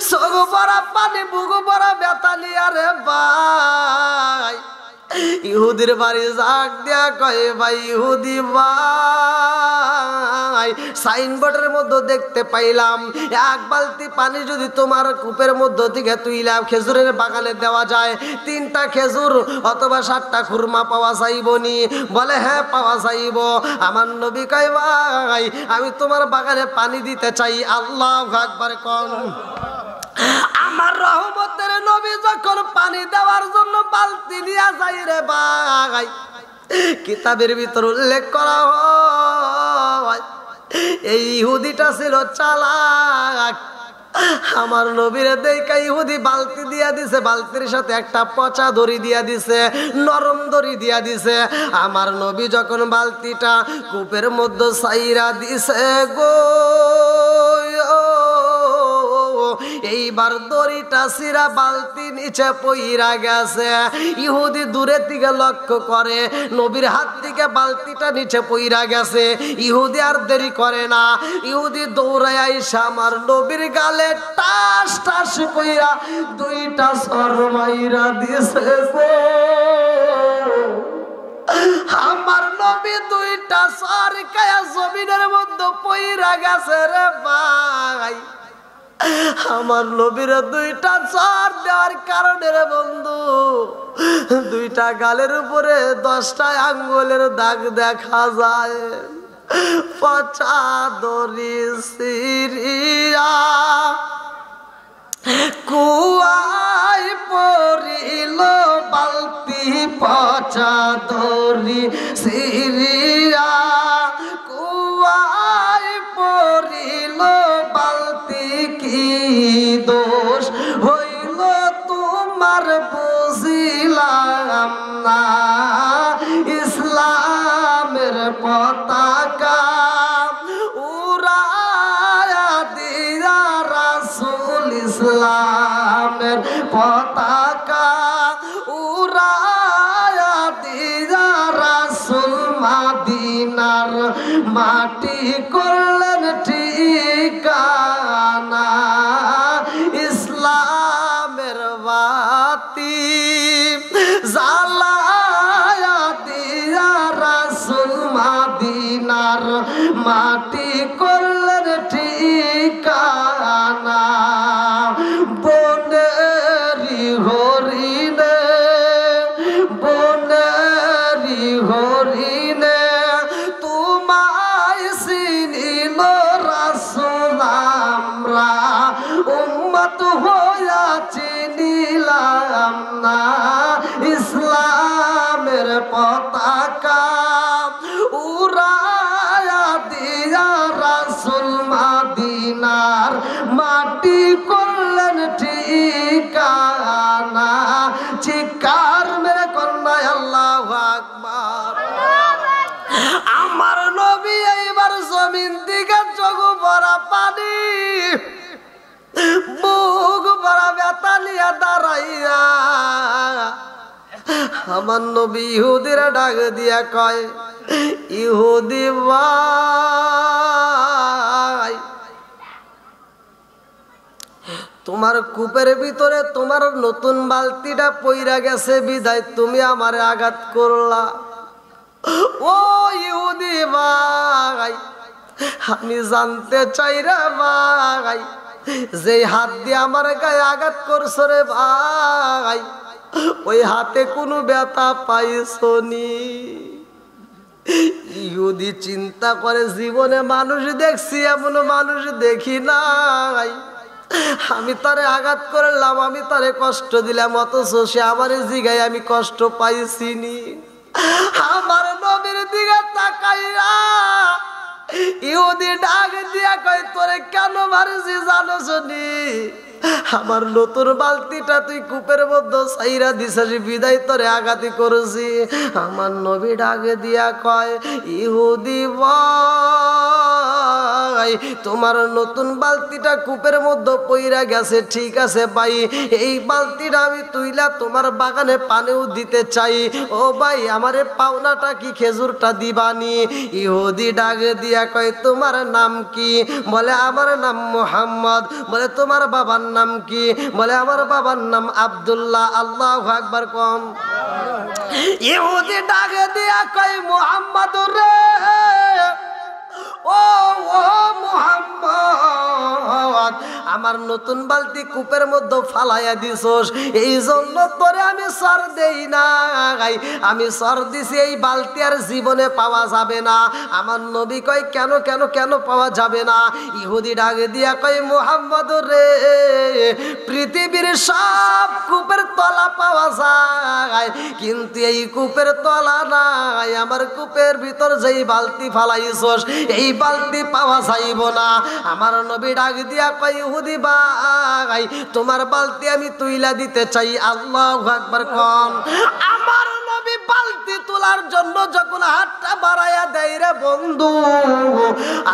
চোখ ভরা পানি, বুক ভরা ব্যথা নিয়া রে ভাই ইহুদির বাড়ি জাগ দিয়া কয়, ভাই ইহুদি ভাই, সাইনবোর্ডের মধ্যে দেখতে পাইলাম এক বালতি পানি যদি তোমার কূপের মধ্যে থেকে তুইলা খেজুরের বাগানে দেওয়া যায়, 3টা খেজুর অথবা 7টা খুরমা পাওয়া যাইবনি? বলে হ্যাঁ পাওয়া যাইব। আমার নবী কয়, ভাই আমি তোমার বাগানে পানি দিতে চাই। আল্লাহু আকবার কোন। আমার রহমতের নবী যখন পানি দেওয়ার জন্য বালতি নিয়ে যাই রে ভাই, কিতাবের ভিতর উল্লেখ করা হয় এই ইহুদিটা ছিল চালাক। আমার নবীরে দেখা ইহুদি বালতি দিয়া দিছে, বালতির সাথে একটা পচা দড়ি দিয়া দিছে, নরম দড়ি দিয়া দিছে। আমার নবী যখন বালতিটা কূপের মধ্যে সাইরা দিছে গো, এইবার দড়িটা সিরা বালতি নিচে পইরা গেছে। ইহুদি দূরে থেকে লক্ষ্য করে নবীর হাত থেকে বালতিটা নিচে পইরা গেছে। ইহুদি আর দেরি করে না, ইহুদি দৌড়ায় আইসা আমার নবীর গালে টাস টাস কইরা 2টা সর মাইরা দিছে। আমার নবী 2টা সর খায়া জমিনের মধ্যে পইরা গেছে রে ভাই। আমার নবীর 2টা চর দেওয়ার কারণে রে বন্ধু 2টা গালের উপরে 10টা আঙ্গুলের দাগ দেখা যায়। পচা দড়ি সিরিয়া কুয়ায় পড়িল বালতি, পচা দড়ি সিরিয়া কুয়ায় পড়িল বালতি, কি দোষ হইল তোমার বুঝিলাম না। ইসলামের পতাকা উড়ায়া দিয়া রাসূল, ইসলামের পতাকা উড়ায়া দিয়া রাসূল মদিনার মাটি করলেন ঠিকানা। ইসলামের বাতি জ্বালায়া দিয়া রাসূল মদিনার মাটি করলেন ঠিকানা। বনেরি হরিণে, বনেরি হরিণে তোমায় চিনিল রাসূল, আমরা উম্মত হইয়া চিনিলাম না। ইসলামের পতাকা উড়ায়া দিয়া রাসূল মদিনার মাটি করলেন ঠিকানা। চিৎকার মেরে কন্যা আল্লাহু আকবার। আমার নবী এইবার জমিন দিকে চোখ ভরা পানি, বুক ভরা ব্যথা নিয়ে দাঁড়াইয়া আমার নবী ইহুদিরা ডাক দিয়া কয়, ইহুদি ভাই তোমার কূপের ভিতরে তোমার নতুন বালতিটা পইরা গেছে বিদায় তুমি আমারে আঘাত করলা। ও ইহুদি ভাই, আমি জানতে চাই রে ভাই, যে হাত দিয়ে আমার গায়ে আঘাত করছো রে ভাই, ওই হাতে কোনো ব্যথা পাইছনি? ইহুদি চিন্তা করে, জীবনে মানুষ দেখছি এমন মানুষ দেখি নাই। আমি তারে আঘাত করলাম, আমি তারে কষ্ট দিলাম, অথচ সে আমার জিগায় আমি কষ্ট পাইছিনি। আমার নবীর দিকে তাকাইয়া ইহুদি ডাক দিয়া কয়, তোরে কেন মারছি জানোস নি? আমার নতুন বালতিটা তুই কূপের মধ্যে সাইরা দিছিস বিদায় তোরে আঘাতি করেছি। আমার নবী ডাকে দিয়া কয়, ইহুদি ভাই, তোমার নতুন বালতিটা কূপের মধ্যে পইরা গেছে, ঠিক আছে ভাই, এই বালতিটা আমি তুইলা তোমার বাগানে পানিও দিতে চাই। ও ভাই, আমারে পাওনাটা কি খেজুরটা দিবানি? ইহুদি ডাকে দিয়া কয়, তোমার নাম কি? বলে আমার নাম মুহাম্মদ। বলে তোমার বাবার নাম কি? বলে আমার বাবার নাম আব্দুল্লাহ। আল্লাহু আকবার কম। ইহুদি ডাকে দিয়া কয়, মুহাম্মদ রে, ও মুহাম্মদ, আমার নতুন বালতি কূপের মধ্যে ফালাইয়া দিছস, এই জন্য তোরে আমি সর দেই নাই। আমি সর দিছি, এই বালতি আর জীবনে পাওয়া যাবে না। আমার নবী কয়, কেন কেন কেন পাওয়া যাবে না? ইহুদি ডাকে দিয়া কয়, মুহাম্মদ রে, পৃথিবীর সব কূপের তলা পাওয়া যায়, কিন্তু এই কূপের তলা নাই। আমার কূপের ভিতর যেই বালতি ফালাইছস, এই বালতি পাওয়া যাইব না। আমার নবী ডাক দিয়া কয়, ইহুদি ভাই, তোমার বালতি আমি তুইলা দিতে চাই। আল্লাহু আকবার কোন। আমার নবী বালতি তোলার জন্য যখন হাতটা বাড়াইয়া দেয় রে বন্ধু,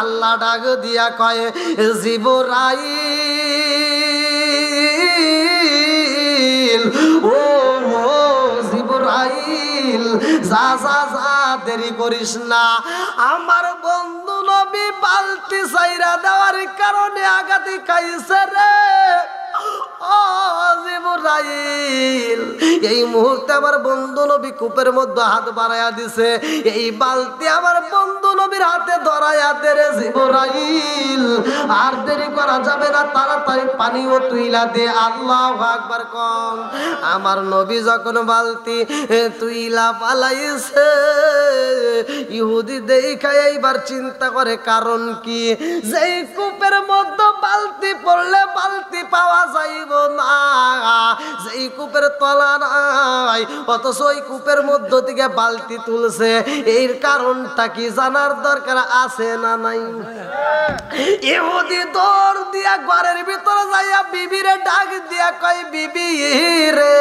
আল্লাহ ডাক দিয়া কয়, জিবরাইল, ও জিবরাইল, যা যা যা, দেরি করিস না। আমার বন্ধু নবী বালতি সাইরা দেওয়ার কারণে আঘাতি খাইছে রে। ও জিবরাইল, এই মুহূর্তে আমার বন্ধু নবী কূপের মধ্যে হাত বাড়াইয়া দিছে, এই বালতি আমার বন্ধু নবীর হাতে ধরাইয়া দে রে জিবরাইল, আর দেরি করা যাবে না, তাড়াতাড়ি পানিও তুইলা দে। আল্লাহু আকবার কোন। আমার নবী যখন বালতি তুইলা পালাইছে, ইহুদি দেখা এইবার চিন্তা করে, কারণ কি? যেই কূপের মধ্যে বালতি পড়লে বালতি পাওয়া যাইব না, যেই কূপের তলা নাই, অথচ ওই কূপের মধ্য থেকে বালতি তুলছে, এর কারণটা কি জানার দরকার আছে না নাই? ইহুদি দৌড় দিয়া ঘরের ভিতরে যাইয়া বিবিরে ডাক দিয়া কয়, বিবি রে,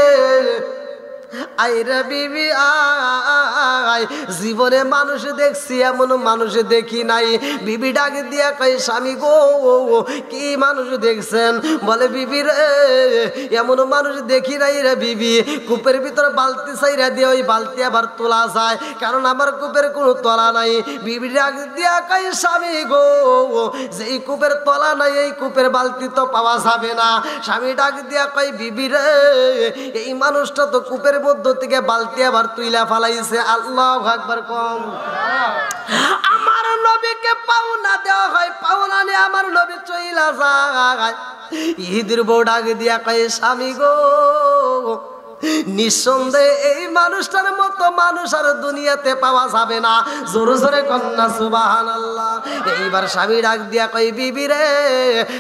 আইরে বিবি আয়, জীবনে মানুষ দেখছি এমন মানুষ দেখি নাই। বিবি ডাক দিয়া কয়, স্বামী গো, কি মানুষ দেখছেন? বলে, বিবি রে, এমন মানুষ দেখি নাই রে বিবি। কূপের ভিতরে বালতি চাইরা দিয়ে ওই বালতি আবার তোলা যায়, কারণ আমার কূপের কোনো তলা নাই। বিবি ডাক দিয়া কয়, স্বামী গো, যেই কূপের তলা নাই, এই কূপের বালতি তো পাওয়া যাবে না। স্বামী ডাক দিয়া কয়, বিবি রে, এই মানুষটা তো কূপের মধ্য থেকে বালতি আবার তুইলা ফালাইছে। আল্লাহু আকবার কম। আমার নবীকে পাওনা দেওয়া হয়, পাওনা নিয়ে আমার নবী চইলা যায়। ঈদের বউ ডাক দিয়া কয়, স্বামী গো, নিঃসন্দেহে এই মানুষটার মতো মানুষ আর দুনিয়াতে পাওয়া যাবে না। জোরে জোরে কন্যা সুবহানাল্লাহ। এইবার স্বামী ডাক দিয়া কই, বিবি রে,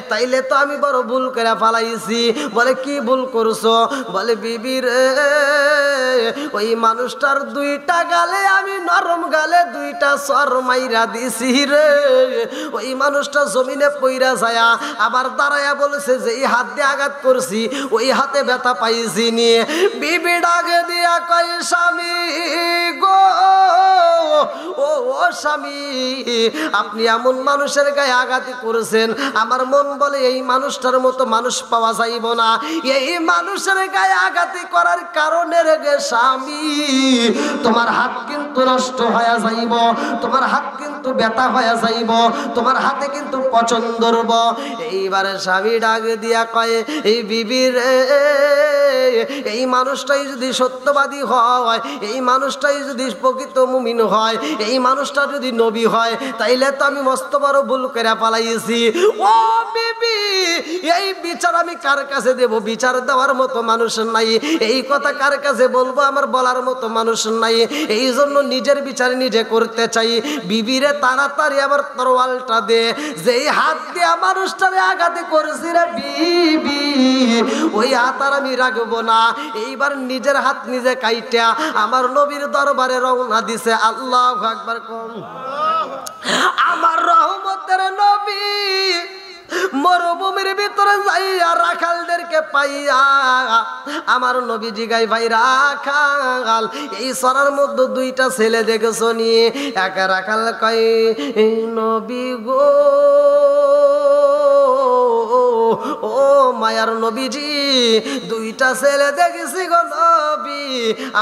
তাইলে তো আমি বড় ভুল করে ফালাইছি। বলে, কি ভুল করছো? বলে, বিবি রে, ওই মানুষটার দুইটা গালে আমি নরম গালে দুইটা সর মাইরা দিছি রে। ওই মানুষটা জমিনে পইরা যায়া আবার দাঁড়ায়া বলেছে যে এই হাত দিয়ে আঘাত করছি, ওই হাতে ব্যথা পাইছি নিয়ে। বিবি ডাকে দিয়া কয়, স্বামী গো, ও স্বামী, আপনি এমন মানুষের গায়ে আঘাত করেছেন, আমার মন বলে এই মানুষটার মতো মানুষ পাওয়া যাইব না। এই মানুষের গায়ে আঘাত করার কারণে রেগে স্বামী তোমার হাত কিন্তু নষ্ট হয়ে যাইব, তোমার হাত কিন্তু ব্যথা হয়ে যাইব, তোমার হাতে কিন্তু পছন্দ রব। এইবারে স্বামী ডাক দিয়া কয়, এই বিবির এই মানুষটাই যদি সত্যবাদী হয়, এই মানুষটাই যদি প্রকৃত মুমিন হয়, এই মানুষটা যদি নবী হয়, তাইলে তো আমি মস্ত বড় ভুল করে পালাইছি। ও বিবি, এই বিচার আমি কার কাছে দেব? বিচার দেওয়ার মতো মানুষ নাই, এই কথা কার কাছে বলবো আমার বলার মতো মানুষ নাই। এই জন্য নিজের বিচার নিজে করতে চাই। বিবিরে তাড়াতাড়ি আবার তরোয়ালটা দে, যেই হাত দিয়ে মানুষটারে আঘাতে করেছি রে বিবি, ওই হাত আর আমি রাখবো না। এইবার নিজের হাত নিজে কাইটা আমার নবীর দরবারে রওনা দিছে। আল্লাহু আকবার কম। আমার রহমতের নবী মরুভূমির ভিতরে যাইয়া রাখালদেরকে পাইয়া আমার নবী জিগাই, ভাই রাখাল, এই সরার মধ্যে দুইটা ছেলে দেখেছো নিয়ে? এক রাখাল কয়, নবী গো, ও মায়ার নবীজি, দুইটা ছেলে দেখেছি গো নবী।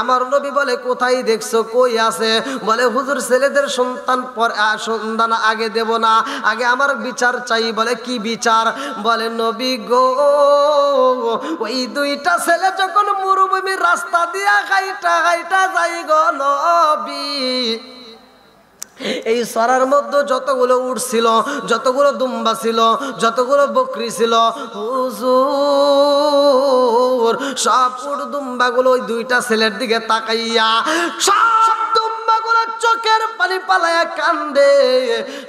আমার নবী বলে, কোথায় দেখছো? কই আছে? বলে, হুজুর ছেলেদের সন্তান আগে দেব না, আগে আমার বিচার চাই। বলে, কি বিচার? বলে, নবী গো, ওই দুইটা ছেলে যখন মরুভূমির রাস্তা দিয়া হাইটা হাইটা যাই গো নবী, এই সরার মধ্যে যতগুলো উট ছিল, যতগুলো দুম্বা ছিল, যতগুলো বকরি ছিল, হুজুর সব উট দুম্বাগুলো ওই দুইটা ছেলের দিকে তাকাইয়া সব দুম্বাগুলো চোখের পানি পালায়া কান্দে।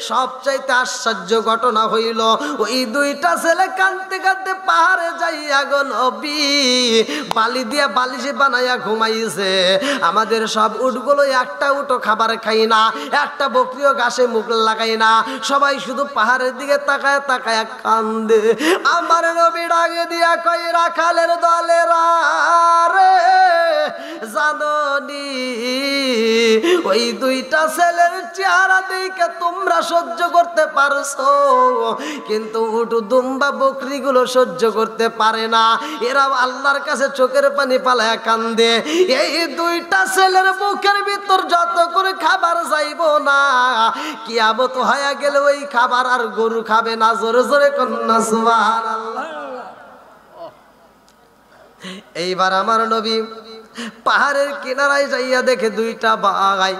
সবচাইতে আশ্চর্য ঘটনা হইল, ওই দুইটা ছেলে কান্দতে কান্দতে পাহাড়ে যাইয়া গো নবী বালি দিয়া বালিশে বানাইয়া ঘুমাইছে। আমাদের সব উটগুলো একটা উটও খাবার খাই না, একটা বকরিও ঘাসে মুখ লাগাই না, সবাই শুধু পাহাড়ের দিকে তাকায় তাকায় কান্দে। আমার নবী ডাকে দিয়া কই, রাখালের দলেরা রে, জাননি ওই দুইটা ছেলের চেহারা দেখে তোমরা সহ্য করতে পারছো, কিন্তু উট দুম্বা বকরিগুলো সহ্য করতে পারে না। এরা আল্লাহর কাছে চোখের পানি পালায়া কান্দে। এই দুইটা ছেলের বুকের ভিতর যত করে খাবার যাইব না, কিয়ামত হয়ে গেলে ওই খাবার আর গরু খাবে না। জোরে জোরে কন্যা সুবহানাল্লাহ। এইবার আমার নবী পাহাড়ের কিনারায় যাইয়া দেখে দুইটা ভাই,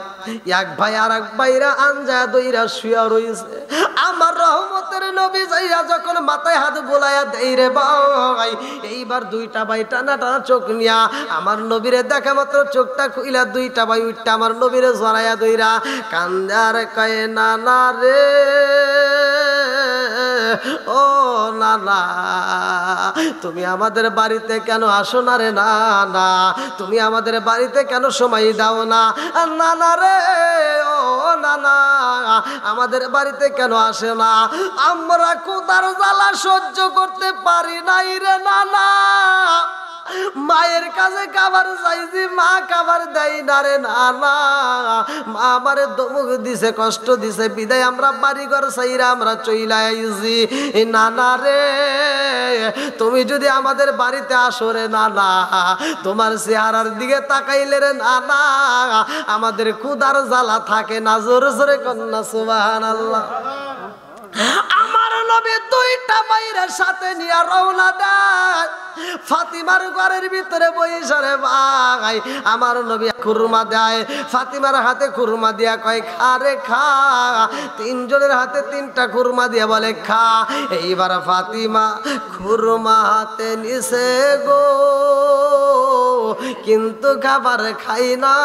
এক ভাই আর এক ভাইরা আনজা দইরা শুয়া রইছে। আমার রহমতের নবী যাইয়া যখন মাথায় হাত বোলাইয়া দেই রে ভাই, এইবার দুইটা ভাই টানা টানা চোখ নিয়া আমার নবীরে দেখা মাত্র চোখটা খুইলা দুইটা ভাই উঠটা আমার নবীরে জড়াইয়া দইরা কান্দার কয়ে, নানা রে, ও নানা, তুমি আমাদের বাড়িতে কেন আসো না রে? নানা, তুমি আমাদের বাড়িতে কেন সময় দাও না? নানা রে, ও নানা, আমাদের বাড়িতে কেন আসে না? আমরা ক্ষুধার জ্বালা সহ্য করতে পারি নাই রে নানা। মায়ের কাছে খাবার চাইছি, মা খাবার দেয় না রে নানা। মা আমারে দমক দিছে, কষ্ট দিছে, বিদায় আমরা বাড়ি ঘর চাইরা আমরা চইলা আইছি। নানা রে, তুমি যদি আমাদের বাড়িতে আসো রে নানা, তোমার চেহারার দিকে তাকাইলে রে নানা আমাদের ক্ষুধার জ্বালা থাকে না। জোরে জোরে কন্যা সুবহানাল্লাহ। আমার নবী দুইটা মায়ের সাথে নিয়ে রওনা দেয় ফাতিমার ঘরের ভিতরে বইসা রে ভাই। আমার নবী খুরমা দেয়, ফাতিমার হাতে খুরমা দিয়া কয়, খা রে খা। তিনজনের হাতে তিনটা খুরমা দিয়া বলে খা। এইবার ফাতিমা খুরমা হাতে নিছে গো, কিন্তু খাবার খাই না।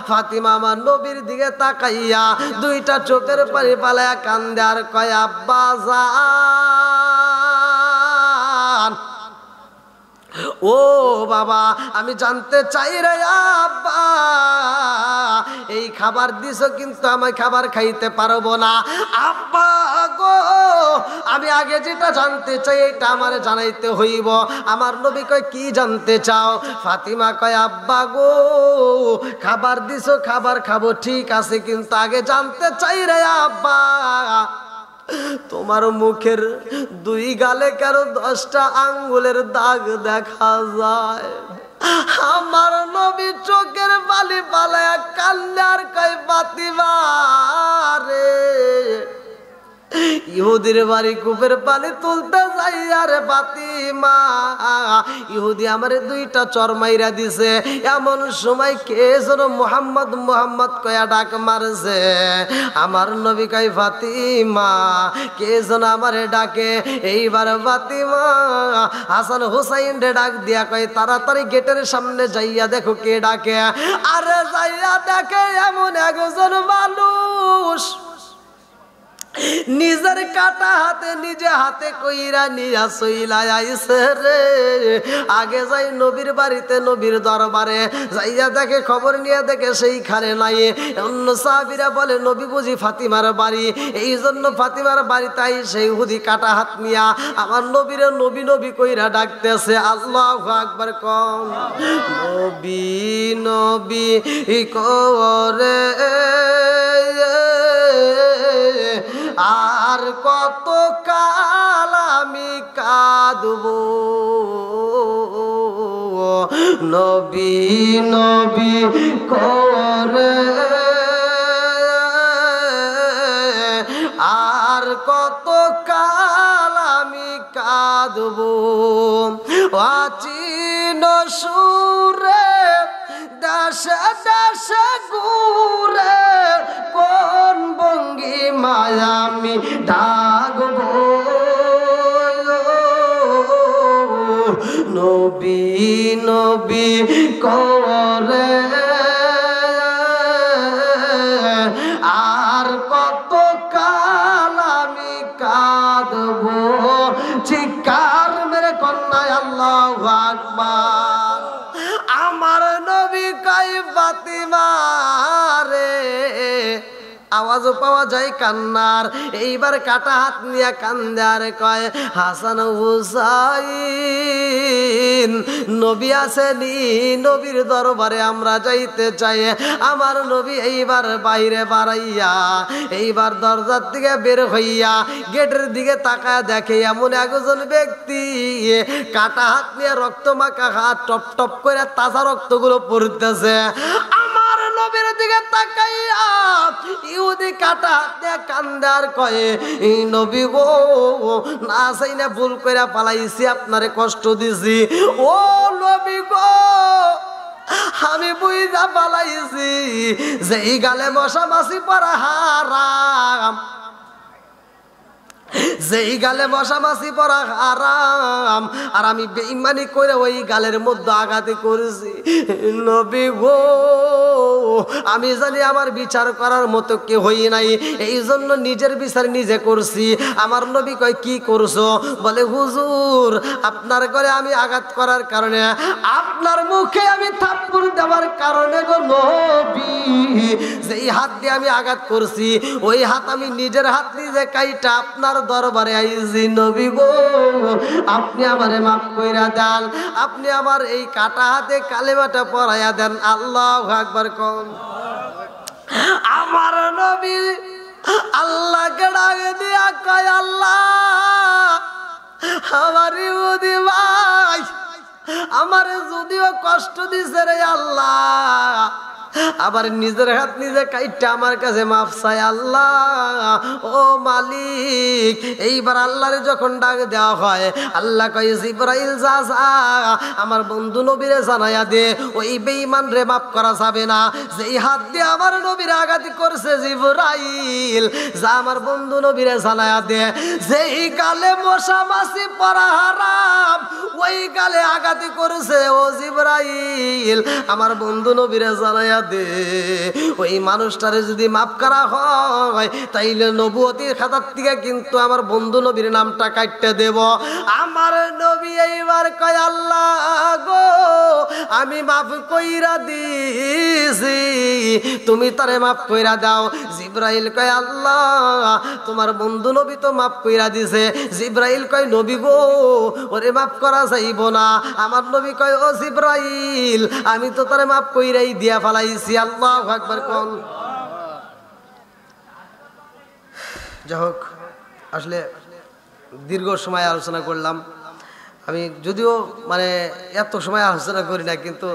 ফাতিমা আমার নবীর দিকে তাকাইয়া দুইটা চোখের পানি পালায়া কান্দে আর কয়, আব্বা জান, ও বাবা, আমি জানতে চাই রে আব্বা, এই খাবার দিছো কিন্তু আমি খাবার খাইতে পারবো না। আব্বা গো, আমি আগে যেটা জানতে চাই এটা আমার জানাইতে হইব। আমার নবী কয়, কি জানতে চাও? ফাতিমা কয়, আব্বা গো, খাবার দিছো, খাবার খাবো ঠিক আছে, কিন্তু আগে জানতে চাই রে আব্বা, তোমার মুখের দুই গালে কেন 10টা আঙ্গুলের দাগ দেখা যায়? আমার নবী চোখের বালি পালায়া কান্নার কয় ফাতিমা রে, ইহুদির বাড়ি কূপের পানি তুলতে যাই আর ফাতিমা, ইহুদি আমারে দুইটা চর মাইরা দিছে। এমন সময় কে যেন মোহাম্মদ মোহাম্মদ কয়া ডাক মারছে। আমার নবী কয় ফাতিমা, কে যেন আমারে ডাকে। এইবার ফাতিমা হাসান হুসাইন রে ডাক দিয়া কয় তাড়াতাড়ি গেটের সামনে যাইয়া দেখো কে ডাকে। আরে যাইয়া দেখে এমন একজন মানুষ নিজের কাটা হাতে নিজে হাতে কইরা নিয়া সইলা আইছে রে। আগে যাই নবীর বাড়িতে, নবীর দরবারে যাইয়া দেখে, খবর নিয়ে দেখে সেইখানে নাই। অন্য সাহাবীরা বলে নবী বুঝি ফাতিমার বাড়ি, এই জন্য ফাতিমার বাড়িতে আই সেই ইহুদি কাটা হাত নিয়া আমার নবীরে নবী নবী কইরা ডাকতেছে। আল্লাহু আকবার কম। নবী নবী করে আর কত কাল আমি কাঁদব, নবী নবী করে আর কত কাল আমি কাঁদব। অচিন সুরে দেশে দেশে ঘুরে কোন ভঙ্গিমায় আমি ডাকবো, নবী নবী করে আর কত কাল আমি কাঁদবো। চিৎকার মেরে কন্যায় আল্লাহু আকবার। আমার নবী কয় ফাতিমা রে, আওয়াজও পাওয়া যায় কান্নার। এইবার কাটা হাত নিয়ে কান্দে আর কয় হাসান হুসাইন নবী আসেনি, নবীর দরবারে আমরা যাইতে চাই। আমার নবী এইবার বাইরে বাড়াইয়া এইবার দরজার দিকে বের হইয়া গেটের দিকে তাকায় দেখে এমন একজন ব্যক্তি কাটা হাত নিয়ে রক্ত মাখা হাত টপ টপ করে তাজা রক্তগুলো পড়তেছে। আমার নবীর দিকে তাকাইয়া ইহুদি কাটা হাত দিয়ে কান্দে আর কয়ে নবী গো, না চাই না ভুল করে পালাইছি, আপনারে কষ্ট দিছি। ও নবী গো, আমি বুঝা পালাইছি যে এই গালে মশা মাছি পরা হারাম, যেই গালে মশা মাছি পরা হারাম, আর আমি বেঈমানি করে ওই গালের মধ্যে আঘাতে করেছি। নবী গো, আমি জানি আমার বিচার করার মতো কেউ হই নাই, এই জন্য নিজের বিচার নিজে করছি। আমার নবী কয় কি করছো? বলে হুজুর, আপনার ঘরে আমি আঘাত করার কারণে, আপনার মুখে আমি থাপ্পড় দেওয়ার কারণে গো নবী, যেই হাত দিয়ে আমি আঘাত করছি ওই হাত আমি নিজের হাত নিজে কাইটা আপনার দরবারে আইছি। নবী গো, আপনি আমারে মাফ কইরা দেন, আপনি আমার এই কাটা হাতে কালেমাটা পড়াইয়া দেন। আল্লাহু আকবার কম। আমার নবী আল্লাহকে ডাক দিয়া কয় আল্লাহ, আমার ইহুদি ভাই আমারে যদিও কষ্ট দিছে রে আল্লাহ, আবার নিজের হাত নিজে কাইটা আমার কাছে মাফ চাই। আল্লাহ ও মালিক, এইবার আল্লাহরে যখন ডাক দেওয়া হয়, আল্লাহ কয় জিবরাইল যা যা আমার বন্ধু নবীরে জানাইয়া দে, ওই বেঈমান রে মাফ করা যাবে না। যেই হাত দিয়ে আমার নবীর আঘাতি করছে জিবরাইল, যা আমার বন্ধু নবীরে জানাইয়া দে, যেই গালে মশা মাছি পরা হারাম ওই গালে আঘাতি করছে ও জিবরাইল, আমার বন্ধু নবীরে জানাইয়া দে, ওই মানুষটারে যদি মাফ করা হয় তাইলে নবুয়তির খাতার থেকে কিন্তু আমার বন্ধু নবীর নামটা কাটতে দেব। আমার নবী এইবার কয় আল্লাহ গো, আমি মাফ কইরা দিছি, তুমি তারে মাফ কইরা দাও। জিবরাইল কয় আল্লাহ, তোমার বন্ধু নবী তো মাফ কইরা দিছে। জিবরাইল কয় নবী গো, ওরে মাফ করা যাইব না। আমার নবী কয় ও জিবরাইল, আমি তো তারে মাফ কইরাই দিয়া ফালাইছি। আল্লাহু আকবার কোন। যাই হোক, আসলে দীর্ঘ সময় আলোচনা করলাম। আমি যদিও মানে এত সময় আলোচনা করি না, কিন্তু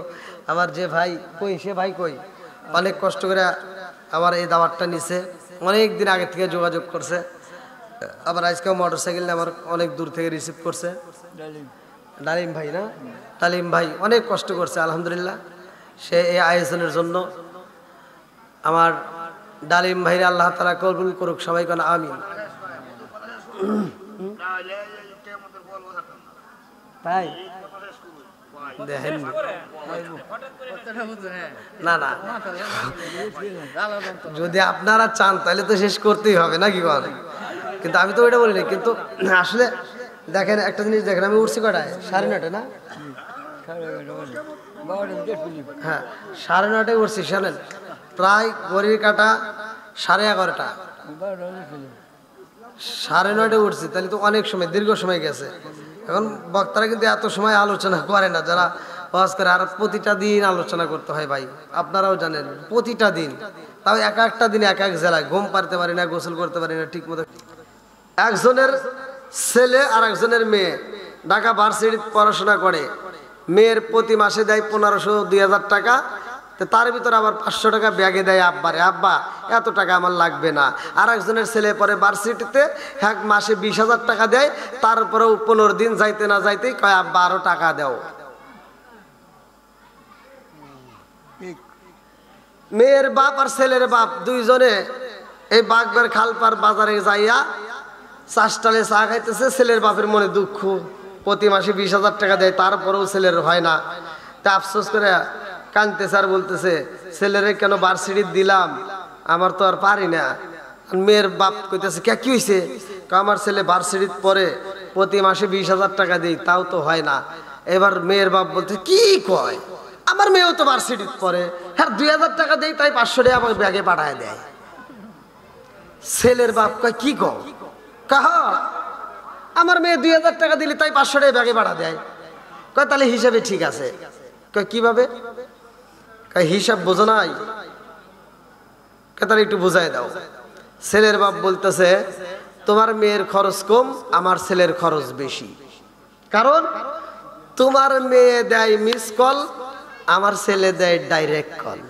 আমার যে ভাই কই, সে ভাই কই, অনেক কষ্ট করে আমার এই দাওয়াতটা নিছে, অনেক দিন আগে থেকে যোগাযোগ করছে। আবার আজকেও মোটর সাইকেল নিয়ে আমার অনেক দূর থেকে রিসিভ করছে। ডালিম ভাই না, ডালিম ভাই অনেক কষ্ট করছে আলহামদুলিল্লাহ। সে এই আয়োজনের জন্য আমার ডালিম ভাইরে আল্লাহ তাআলা কবুল করুক, সবাই কোন আমিন। তাই দেখেন না না, যদি আপনারা চান তাহলে তো শেষ করতেই হবে নাকি বল, কিন্তু আমি তো ওইটা বলি না। কিন্তু আসলে দেখেন একটা জিনিস দেখেন, আমি উঠছি কটায়? 9:30 না? হ্যাঁ 9:30 উঠছি, শোনেন প্রায় ঘড়ির কাটা 11:30, 9:30 উঠছি, তাহলে তো অনেক সময়, দীর্ঘ সময় গেছে। এখন বক্তারা কিন্তু এত সময় আলোচনা করে না যারা ওয়াজ করে, আর প্রতিটা দিন আলোচনা করতে হয় ভাই, আপনারাও জানেন প্রতিটা দিন, তাও এক একটা দিনে এক এক জেলায়, ঘুম পারতে পারি না, গোসল করতে পারি না ঠিক মতো। একজনের ছেলে আর একজনের মেয়ে ঢাকা ভার্সিটিতে পড়াশোনা করে, মেয়ের প্রতি মাসে দেয় 1500-2000 টাকা, তো তার ভিতরে আবার 500 টাকা ব্যাগে দেয় আব্বারে, আব্বা এত টাকা আমার লাগবে না। আর একজনের ছেলে পরে ভার্সিটিতে, এক মাসে 20,000 টাকা দেয়, তারপরেও 15 দিন যাইতে না যাইতেই কয় আব্বা আরো টাকা দাও। মেয়ের বাপ আর ছেলের বাপ দুইজনে এই বাগবার খালপার বাজারে যাইয়া চাষটালে চা খাইতেছে। ছেলের বাপের মনে দুঃখ, প্রতি মাসে 20,000 টাকা দেয়, তারপরেও ছেলের হয় না। তা আফসোস করে কাঁদতেছে আর বলতেছে, ছেলেরে কেন ভার্সিটি দিলাম, আমার তো আর পারি না। মেয়ের বাপ কইতেছে কি হয়েছে? আমার ছেলে ভার্সিটিতে পড়ে, প্রতি মাসে 20,000 টাকা দিই, তাও তো হয় না। এবার মেয়ের বাপ বলতে কি কয়, আমার মেয়েও তো ভার্সিটিতে পড়ে, হ্যাঁ 2000 টাকা দেই, তাই 500 টাকা আমার ব্যাগে পাঠায় দেয়। ছেলের বাপ কয় কি কও? কাহ আমার মেয়ে 2000 টাকা দিলে তাই 500 টাকা ব্যাগে পাঠা দেয়। কয় তাহলে হিসাবে ঠিক আছে। কয় কিভাবে? কয় হিসাব বোঝো নাই, তাহলে একটু বুঝাই দাও। ছেলের বাপ বলতেছে, তোমার মেয়ের খরচ কম, আমার ছেলের খরচ বেশি। কারণ তোমার মেয়ে দেয় মিস কল, আমার ছেলে দেয় ডাইরেক্ট কল।